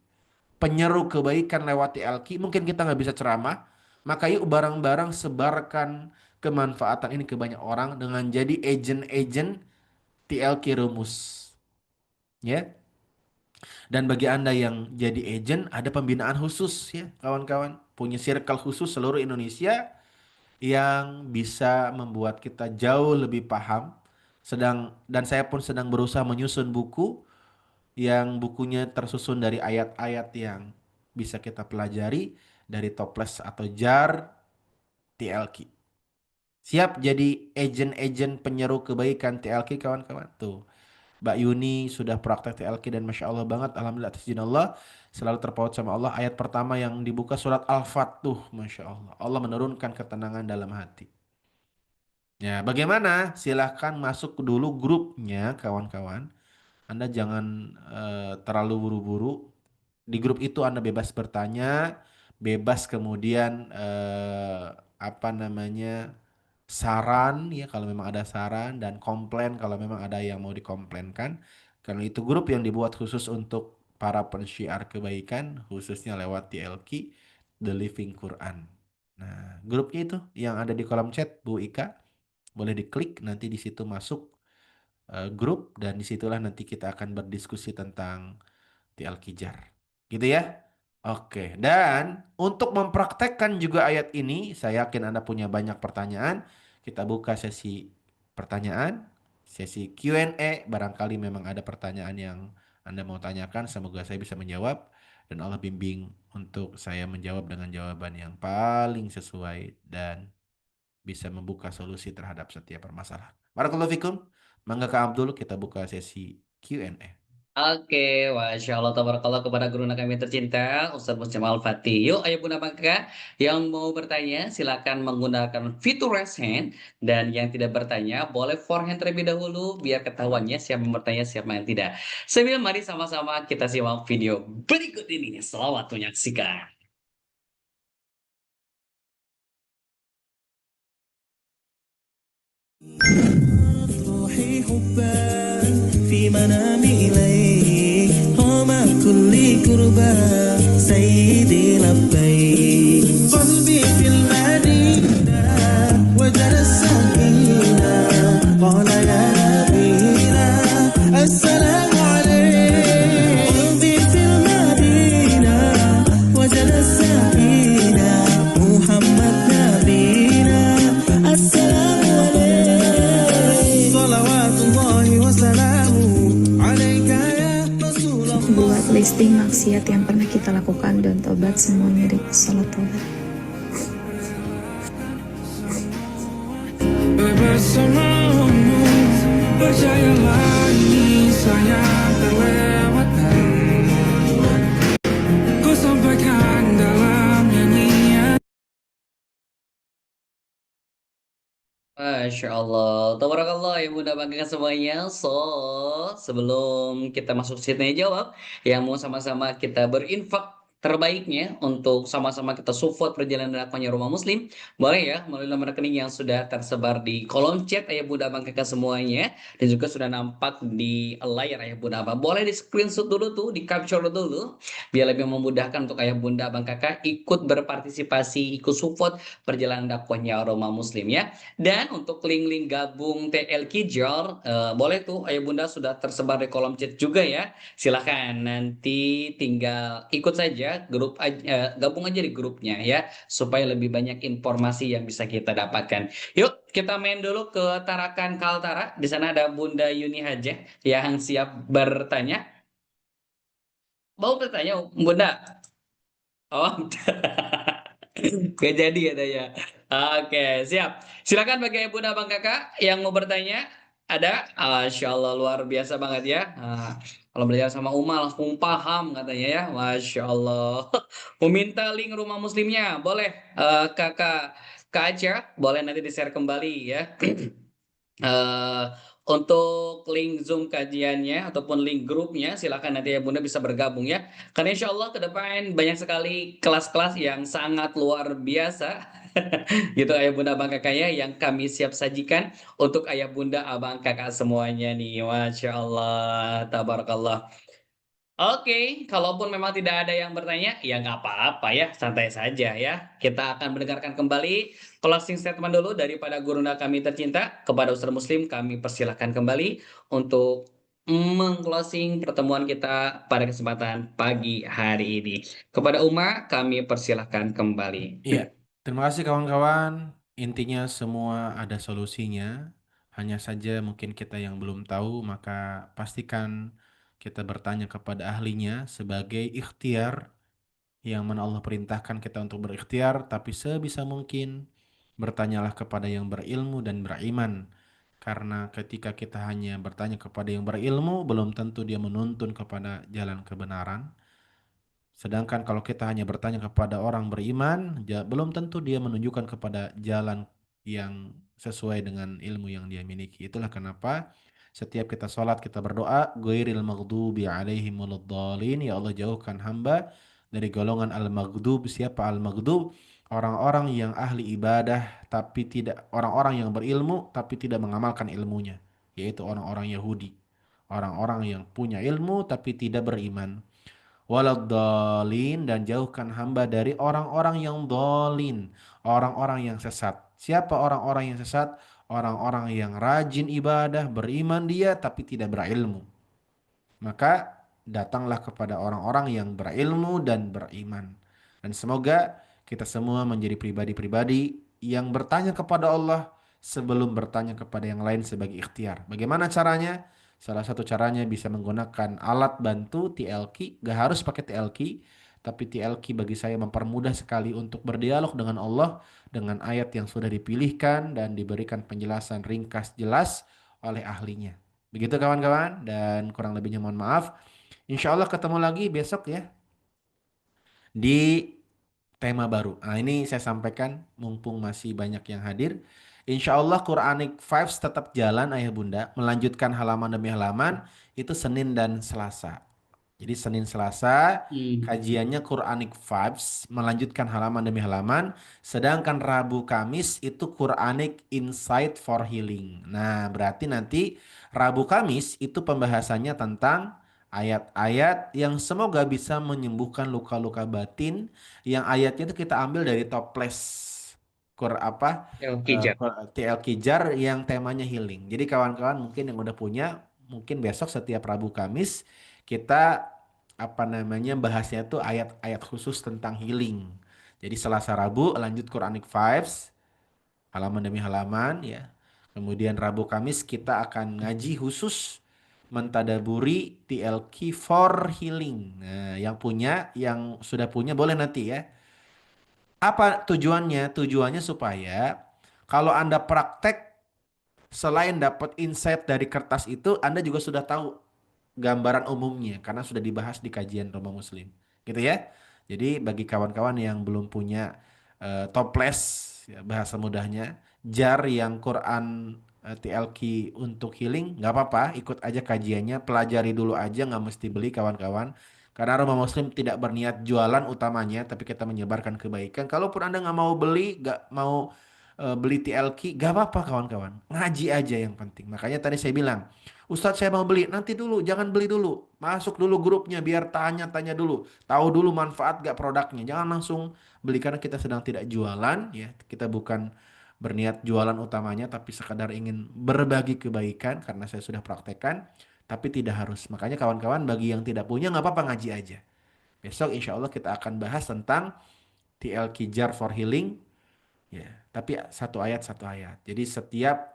penyeru kebaikan lewat TLQ. Mungkin kita nggak bisa ceramah, maka yuk bareng-bareng sebarkan kemanfaatan ini ke banyak orang dengan jadi agent-agent TLQ rumus. Ya. Dan bagi Anda yang jadi agent, ada pembinaan khusus ya, kawan-kawan. Punya circle khusus seluruh Indonesia yang bisa membuat kita jauh lebih paham. Dan saya pun sedang berusaha menyusun buku yang bukunya tersusun dari ayat-ayat yang bisa kita pelajari dari toples atau jar TLQ. Siap jadi agen-agen penyeru kebaikan TLQ kawan-kawan? Tuh, Mbak Yuni sudah praktek TLQ dan Masya Allah banget. Alhamdulillah atas izin Allah. Selalu terpaut sama Allah. Ayat pertama yang dibuka surat Al-Fatuh. Masya Allah. Allah menurunkan ketenangan dalam hati. Ya, bagaimana? Silahkan masuk dulu grupnya kawan-kawan. Anda jangan terlalu buru-buru. Di grup itu Anda bebas bertanya, bebas kemudian apa namanya, saran ya kalau memang ada saran, dan komplain kalau memang ada yang mau dikomplainkan. Karena itu grup yang dibuat khusus untuk para pensyiar kebaikan, khususnya lewat TLQ, The Living Quran. Nah, grupnya itu yang ada di kolom chat Bu Ika, boleh diklik, nanti di situ masuk grup, dan disitulah nanti kita akan berdiskusi tentang Al-Qijar. Gitu ya. Oke, dan untuk mempraktekkan juga ayat ini, saya yakin Anda punya banyak pertanyaan. Kita buka sesi pertanyaan, sesi Q&A. Barangkali memang ada pertanyaan yang Anda mau tanyakan, semoga saya bisa menjawab. Dan Allah bimbing untuk saya menjawab dengan jawaban yang paling sesuai dan bisa membuka solusi terhadap setiap permasalahan. Barakallahu fikum. Mangga Kak Abdul, kita buka sesi Q&A. Oke, Masya Allah, tabarakallah kepada guru kami tercinta, Ustadz Muslim Al-Fatih. Yuk, ayo Bunda Bangka, yang mau bertanya silakan menggunakan fitur raise hand, dan yang tidak bertanya boleh forehand terlebih dahulu, biar ketahuannya siapa yang bertanya, siapa yang tidak. Sambil mari sama-sama kita simak video berikut ini. Selamat menyaksikan. روحي حبا في منامي إليك وما كل كربا سيدي لبيك قلبي في المدينة وجد السكينة قال يا نبينا السلام عليك قلبي في المدينة وجد السكينة محمد نبينا السلام صلوات الله وسلامه عليك يا رسول الله. Buat listing maksiat yang pernah kita lakukan dan tobat semua mirip salat tobat. Bersamamu, percayalah ini sayang terlewatkan. Ku sampaikan dalam nyanyian. Masya Allah, tabarakallah ya Bunda bangga semuanya. So, sebelum kita masuk sini jawab, yang mau sama-sama kita berinfak terbaiknya untuk sama-sama kita support perjalanan dakwahnya Rumah Muslim, boleh ya melalui nomor rekening yang sudah tersebar di kolom chat Ayah Bunda bangga semuanya dan juga sudah nampak di layar Ayah Bunda Abang. Boleh di screenshot dulu tuh, di capture dulu, biar lebih memudahkan untuk Ayah Bunda Abang Kakak ikut berpartisipasi, ikut support perjalanan dakwahnya Rumah Muslim ya. Dan untuk link-link gabung TL Kijor, boleh tuh Ayah Bunda sudah tersebar di kolom chat juga ya. Silahkan nanti tinggal ikut saja gabung aja di grupnya ya, supaya lebih banyak informasi yang bisa kita dapatkan. Yuk kita main dulu ke Tarakan Kaltara. Di sana ada Bunda Yuni Haja yang siap bertanya. Mau bertanya Bunda? Oh, gak jadi katanya. Oke, siap. Silakan bagi ibu dan abang kakak yang mau bertanya. Ada? Masya Allah, luar biasa banget ya. Kalau belajar sama Uma langsung paham katanya ya. Masya Allah. Mau minta link rumah muslimnya? Boleh. Kakak Kak Aca, boleh nanti di-share kembali ya. Eh, untuk link Zoom kajiannya ataupun link grupnya, silakan nanti ya Bunda bisa bergabung ya. Karena insya Allah ke depan banyak sekali kelas-kelas yang sangat luar biasa. Gitu Ayah Bunda Abang Kakak ya yang kami siap sajikan untuk Ayah Bunda Abang Kakak semuanya nih. Masya Allah, tabarakallah. Oke, kalaupun memang tidak ada yang bertanya, ya nggak apa-apa ya, santai saja ya. Kita akan mendengarkan kembali closing statement dulu daripada gurunda kami tercinta. Kepada Ustaz Muslim, kami persilahkan kembali untuk mengclosing pertemuan kita pada kesempatan pagi hari ini. Kepada Uma, kami persilahkan kembali. Iya, terima kasih kawan-kawan. Intinya semua ada solusinya. Hanya saja mungkin kita yang belum tahu, maka pastikan kita bertanya kepada ahlinya sebagai ikhtiar yang mana Allah perintahkan kita untuk berikhtiar, tapi sebisa mungkin bertanyalah kepada yang berilmu dan beriman. Karena ketika kita hanya bertanya kepada yang berilmu, belum tentu dia menuntun kepada jalan kebenaran. Sedangkan kalau kita hanya bertanya kepada orang beriman, belum tentu dia menunjukkan kepada jalan yang sesuai dengan ilmu yang dia miliki. Itulah kenapa setiap kita sholat kita berdoa, ghairil maghdubi alaihim waladdallin, ya Allah jauhkan hamba dari golongan al-maghdub. Siapa al-maghdub? Orang-orang yang ahli ibadah tapi tidak, orang-orang yang berilmu tapi tidak mengamalkan ilmunya, yaitu orang-orang Yahudi. Orang-orang yang punya ilmu tapi tidak beriman. Waladhdallin, dan jauhkan hamba dari orang-orang yang dolin, orang-orang yang sesat. Siapa orang-orang yang sesat? Orang-orang yang rajin ibadah, beriman dia tapi tidak berilmu. Maka datanglah kepada orang-orang yang berilmu dan beriman. Dan semoga kita semua menjadi pribadi-pribadi yang bertanya kepada Allah sebelum bertanya kepada yang lain sebagai ikhtiar. Bagaimana caranya? Salah satu caranya bisa menggunakan alat bantu TLQ. Gak harus pakai TLQ, tapi TLQ bagi saya mempermudah sekali untuk berdialog dengan Allah dengan ayat yang sudah dipilihkan dan diberikan penjelasan ringkas jelas oleh ahlinya. Begitu kawan-kawan, dan kurang lebihnya mohon maaf. Insya Allah ketemu lagi besok ya di tema baru. Nah, ini saya sampaikan mumpung masih banyak yang hadir. Insya Allah Quranic Vibes tetap jalan ayah bunda, melanjutkan halaman demi halaman itu Senin dan Selasa. Jadi Senin Selasa Hmm. kajiannya Quranic Vibes, melanjutkan halaman demi halaman. Sedangkan Rabu Kamis itu Quranic Insight for Healing. Nah, berarti nanti Rabu Kamis itu pembahasannya tentang ayat-ayat yang semoga bisa menyembuhkan luka-luka batin, yang ayatnya itu kita ambil dari toples Oke, TL Kijar yang temanya healing. Jadi kawan-kawan mungkin yang udah punya, mungkin besok setiap Rabu Kamis kita bahasnya tuh ayat-ayat khusus tentang healing. Jadi Selasa Rabu lanjut Quranic Vibes halaman demi halaman ya. Kemudian Rabu Kamis kita akan ngaji khusus mentadaburi TLQ for healing. Nah, yang sudah punya boleh nanti ya. Apa tujuannya? Tujuannya supaya kalau Anda praktek, selain dapat insight dari kertas itu, Anda juga sudah tahu gambaran umumnya karena sudah dibahas di kajian Rumah Muslim. Gitu ya. Jadi bagi kawan-kawan yang belum punya toples, ya, bahasa mudahnya, jar yang Quran TLQ untuk healing, nggak apa-apa, ikut aja kajiannya, pelajari dulu aja, nggak mesti beli kawan-kawan. Karena Rumah Muslim tidak berniat jualan utamanya, tapi kita menyebarkan kebaikan. Kalaupun Anda nggak mau beli, nggak mau beli TLQ, gak apa-apa kawan-kawan. Ngaji aja yang penting. Makanya tadi saya bilang, Ustadz saya mau beli, nanti dulu, jangan beli dulu. Masuk dulu grupnya, biar tanya-tanya dulu. Tahu dulu manfaat gak produknya. Jangan langsung beli karena kita sedang tidak jualan. Ya, kita bukan berniat jualan utamanya, tapi sekadar ingin berbagi kebaikan karena saya sudah praktekkan. Tapi tidak harus. Makanya kawan-kawan bagi yang tidak punya nggak apa-apa ngaji aja. Besok insya Allah kita akan bahas tentang TLQ Jar for Healing. Ya, tapi satu ayat satu ayat. Jadi setiap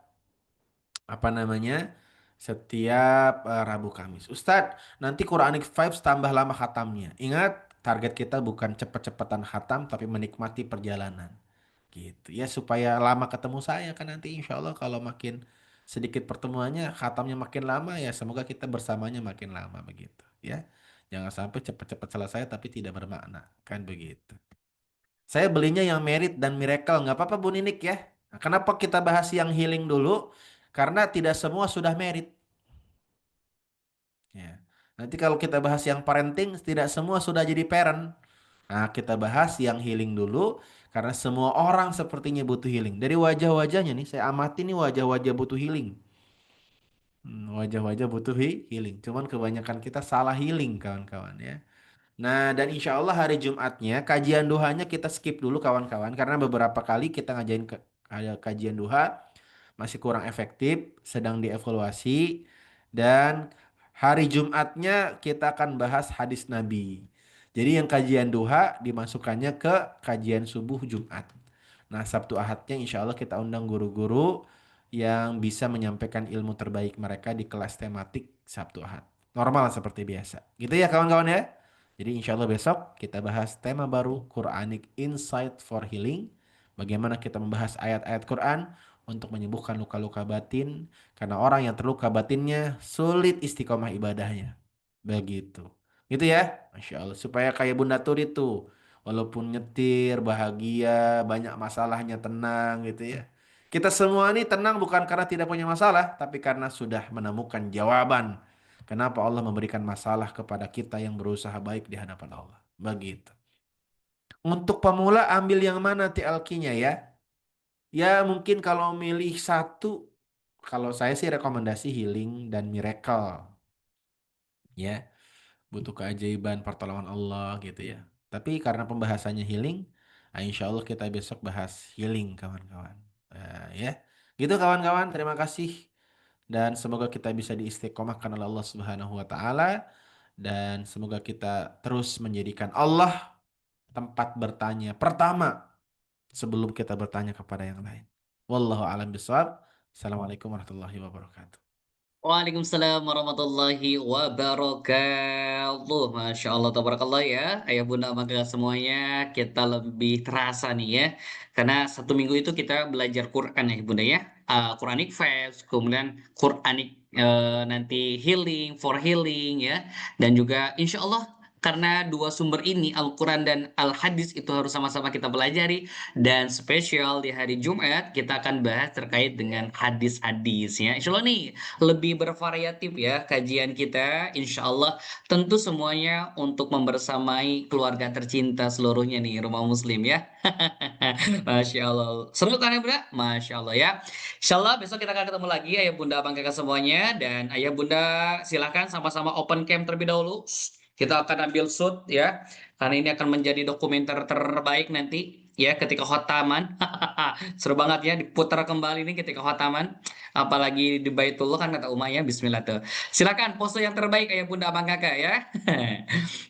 apa namanya? Setiap Rabu Kamis. Ustadz, nanti Quranic Vibes tambah lama khatamnya. Ingat, target kita bukan cepet-cepetan khatam, tapi menikmati perjalanan. Gitu ya, supaya lama ketemu saya kan nanti insya Allah kalau makin sedikit pertemuannya, khatamnya makin lama ya semoga kita bersamanya makin lama begitu ya. Jangan sampai cepet-cepet selesai tapi tidak bermakna. Kan begitu. Saya belinya yang merit dan miracle. Nggak apa-apa Bu Ninik ya. Nah, kenapa kita bahas yang healing dulu? Karena tidak semua sudah merit. Ya. Nanti kalau kita bahas yang parenting, tidak semua sudah jadi parent. Nah, kita bahas yang healing dulu. Karena semua orang sepertinya butuh healing. Dari wajah-wajahnya nih, saya amati nih wajah-wajah butuh healing. Wajah-wajah butuh healing. Cuman kebanyakan kita salah healing kawan-kawan ya. Nah, dan insya Allah hari Jumatnya kajian duhanya kita skip dulu kawan-kawan karena beberapa kali kita ngajain ada kajian duha masih kurang efektif, sedang dievaluasi dan hari Jumatnya kita akan bahas hadis Nabi. Jadi yang kajian duha dimasukkannya ke kajian subuh Jumat. Nah, Sabtu Ahadnya insya Allah kita undang guru-guru yang bisa menyampaikan ilmu terbaik mereka di kelas tematik Sabtu Ahad. Normal seperti biasa. Gitu ya kawan-kawan ya. Jadi insya Allah besok kita bahas tema baru Quranic Insight for Healing. Bagaimana kita membahas ayat-ayat Quran untuk menyembuhkan luka-luka batin. Karena orang yang terluka batinnya sulit istiqomah ibadahnya. Begitu. Gitu ya. Masya Allah. Supaya kayak Bunda Turi tuh. Walaupun nyetir, bahagia, banyak masalahnya tenang gitu ya. Kita semua ini tenang bukan karena tidak punya masalah. Tapi karena sudah menemukan jawaban. Kenapa Allah memberikan masalah kepada kita yang berusaha baik di hadapan Allah. Begitu. Untuk pemula ambil yang mana TLQ-nya ya? Ya mungkin kalau milih satu. Kalau saya sih rekomendasi healing dan miracle. Ya. Butuh keajaiban pertolongan Allah gitu ya. Tapi karena pembahasannya healing, nah insya Allah kita besok bahas healing kawan-kawan. Nah, ya. Gitu kawan-kawan, terima kasih. Dan semoga kita bisa diistiqomahkan oleh Allah Subhanahu wa taala dan semoga kita terus menjadikan Allah tempat bertanya pertama sebelum kita bertanya kepada yang lain. Wallahu a'lam bishawab. Assalamualaikum warahmatullahi wabarakatuh. Waalaikumsalam warahmatullahi wabarakatuh. Masya Allah, tabarakallah ya. Ayah bunda maka semuanya kita lebih terasa nih ya. Karena satu minggu itu kita belajar Quran ya bunda ya. Quranic Fest, kemudian Quranic nanti healing, for healing ya. Dan juga insya Allah karena dua sumber ini Al-Quran dan Al-Hadis itu harus sama-sama kita pelajari. Dan spesial di hari Jumat kita akan bahas terkait dengan hadis-hadis ya. Insya Allah nih lebih bervariatif ya kajian kita. Insya Allah tentu semuanya untuk membersamai keluarga tercinta seluruhnya nih Rumah Muslim ya. Masya Allah. Seru kan ya Bunda? Masya Allah ya. Insya Allah besok kita akan ketemu lagi Ayah Bunda Abang Kakak semuanya. Dan Ayah Bunda silakan sama-sama open cam terlebih dahulu. Kita akan ambil shoot ya. Karena ini akan menjadi dokumenter terbaik nanti ya ketika khotaman. Seru banget ya diputar kembali nih ketika khotaman. Apalagi di Baitullah kan kata Umar ya, bismillah tuh. Silakan pose yang terbaik ayah bunda abang kakak ya.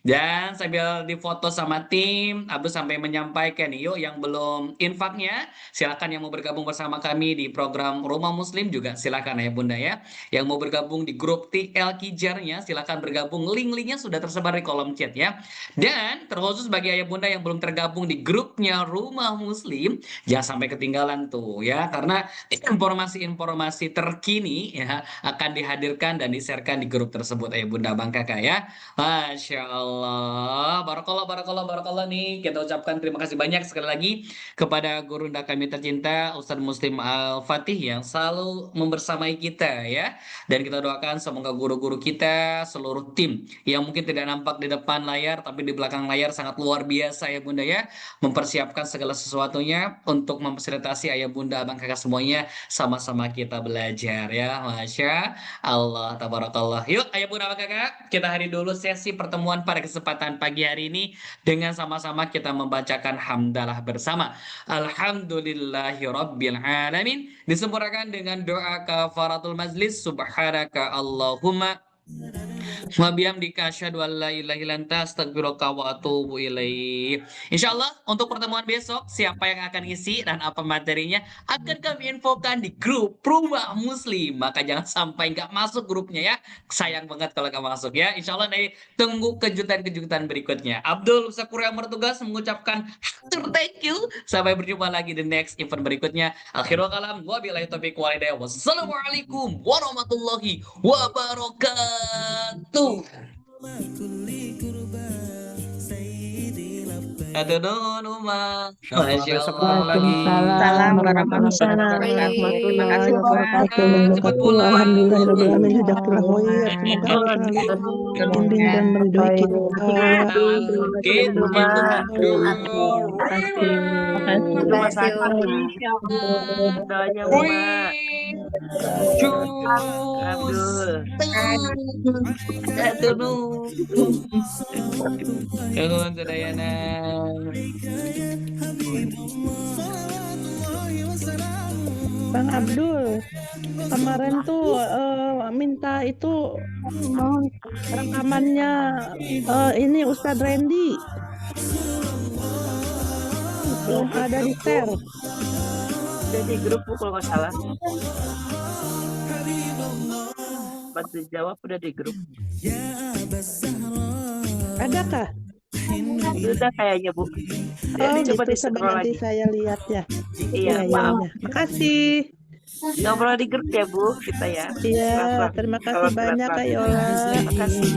Dan sambil difoto sama tim, Abdul sampai menyampaikan nih, yuk yang belum infaknya, silakan yang mau bergabung bersama kami di program Rumah Muslim juga silakan ayah bunda ya. Yang mau bergabung di grup TL Kijarnya, silakan bergabung. Link-linknya sudah tersebar di kolom chat ya. Dan terkhusus bagi ayah bunda yang belum tergabung di grupnya Rumah Muslim, jangan sampai ketinggalan tuh ya, karena informasi-informasi terkini ya akan dihadirkan dan di-sharekan di grup tersebut ayah bunda bang kakak ya. Masya Allah, barakallah, barakallah, barakallah nih. Kita ucapkan terima kasih banyak sekali lagi kepada gurunda kami tercinta Ustadz Muslim Al-Fatih yang selalu membersamai kita ya. Dan kita doakan semoga guru-guru kita, seluruh tim yang mungkin tidak nampak di depan layar tapi di belakang layar sangat luar biasa ya bunda ya, mempersiapkan segala sesuatunya untuk memfasilitasi ayah bunda abang kakak semuanya sama-sama kita belajar ya. Masya Allah, tabarakallah. Yuk ayah bunda abang kakak, kita hari dulu sesi pertemuan pada kesempatan pagi hari ini dengan sama-sama kita membacakan hamdalah bersama. Alhamdulillahirabbil alamin. Disempurnakan dengan doa kafaratul majlis. Subhanaka Allahumma wa bihamdika asyhadu an la ilaha illa anta astaghfiruka wa atubu ilaik. Insyaallah untuk pertemuan besok siapa yang akan isi dan apa materinya akan kami infokan di grup Rumah Muslim. Maka jangan sampai nggak masuk grupnya ya. Sayang banget kalau nggak masuk ya. Insyaallah nih tunggu kejutan-kejutan berikutnya. Abdul Sakur yang bertugas mengucapkan thank you. Sampai berjumpa lagi di next event berikutnya. Akhirul kalam wabillahi taufiq wal hidayah. Wassalamualaikum warahmatullahi wabarakatuh. Atur Umar. Masya Besok Allah. ketemu lagi. Waalaikumsalam warahmatullahi wabarakatuh. Terima kasih Pak. Cepat pulang. Alhamdulillahirobbilalamin. Jazakallah khair. Semoga Allah selalu membimbing dan meridhoi kita. Gitu, Terima kasih doanya Uma. Bang Abdul, kemarin tuh minta itu rekamannya ini Ustadz Randy. Belum ada di share. Udah di grup Bu, kalau nggak salah. Pas dijawab udah di grup. Adakah? Udah kayaknya Bu. Oh Jadi coba gitu, di-scroll coba nanti lagi. saya lihat ya. Iya, Iya, maaf. iya. Makasih. Ngobrol di grup ya Bu, kita ya. Iya, Maaf, terima kalau kasih banyak telat-telat. Kak Yola. Terima kasih.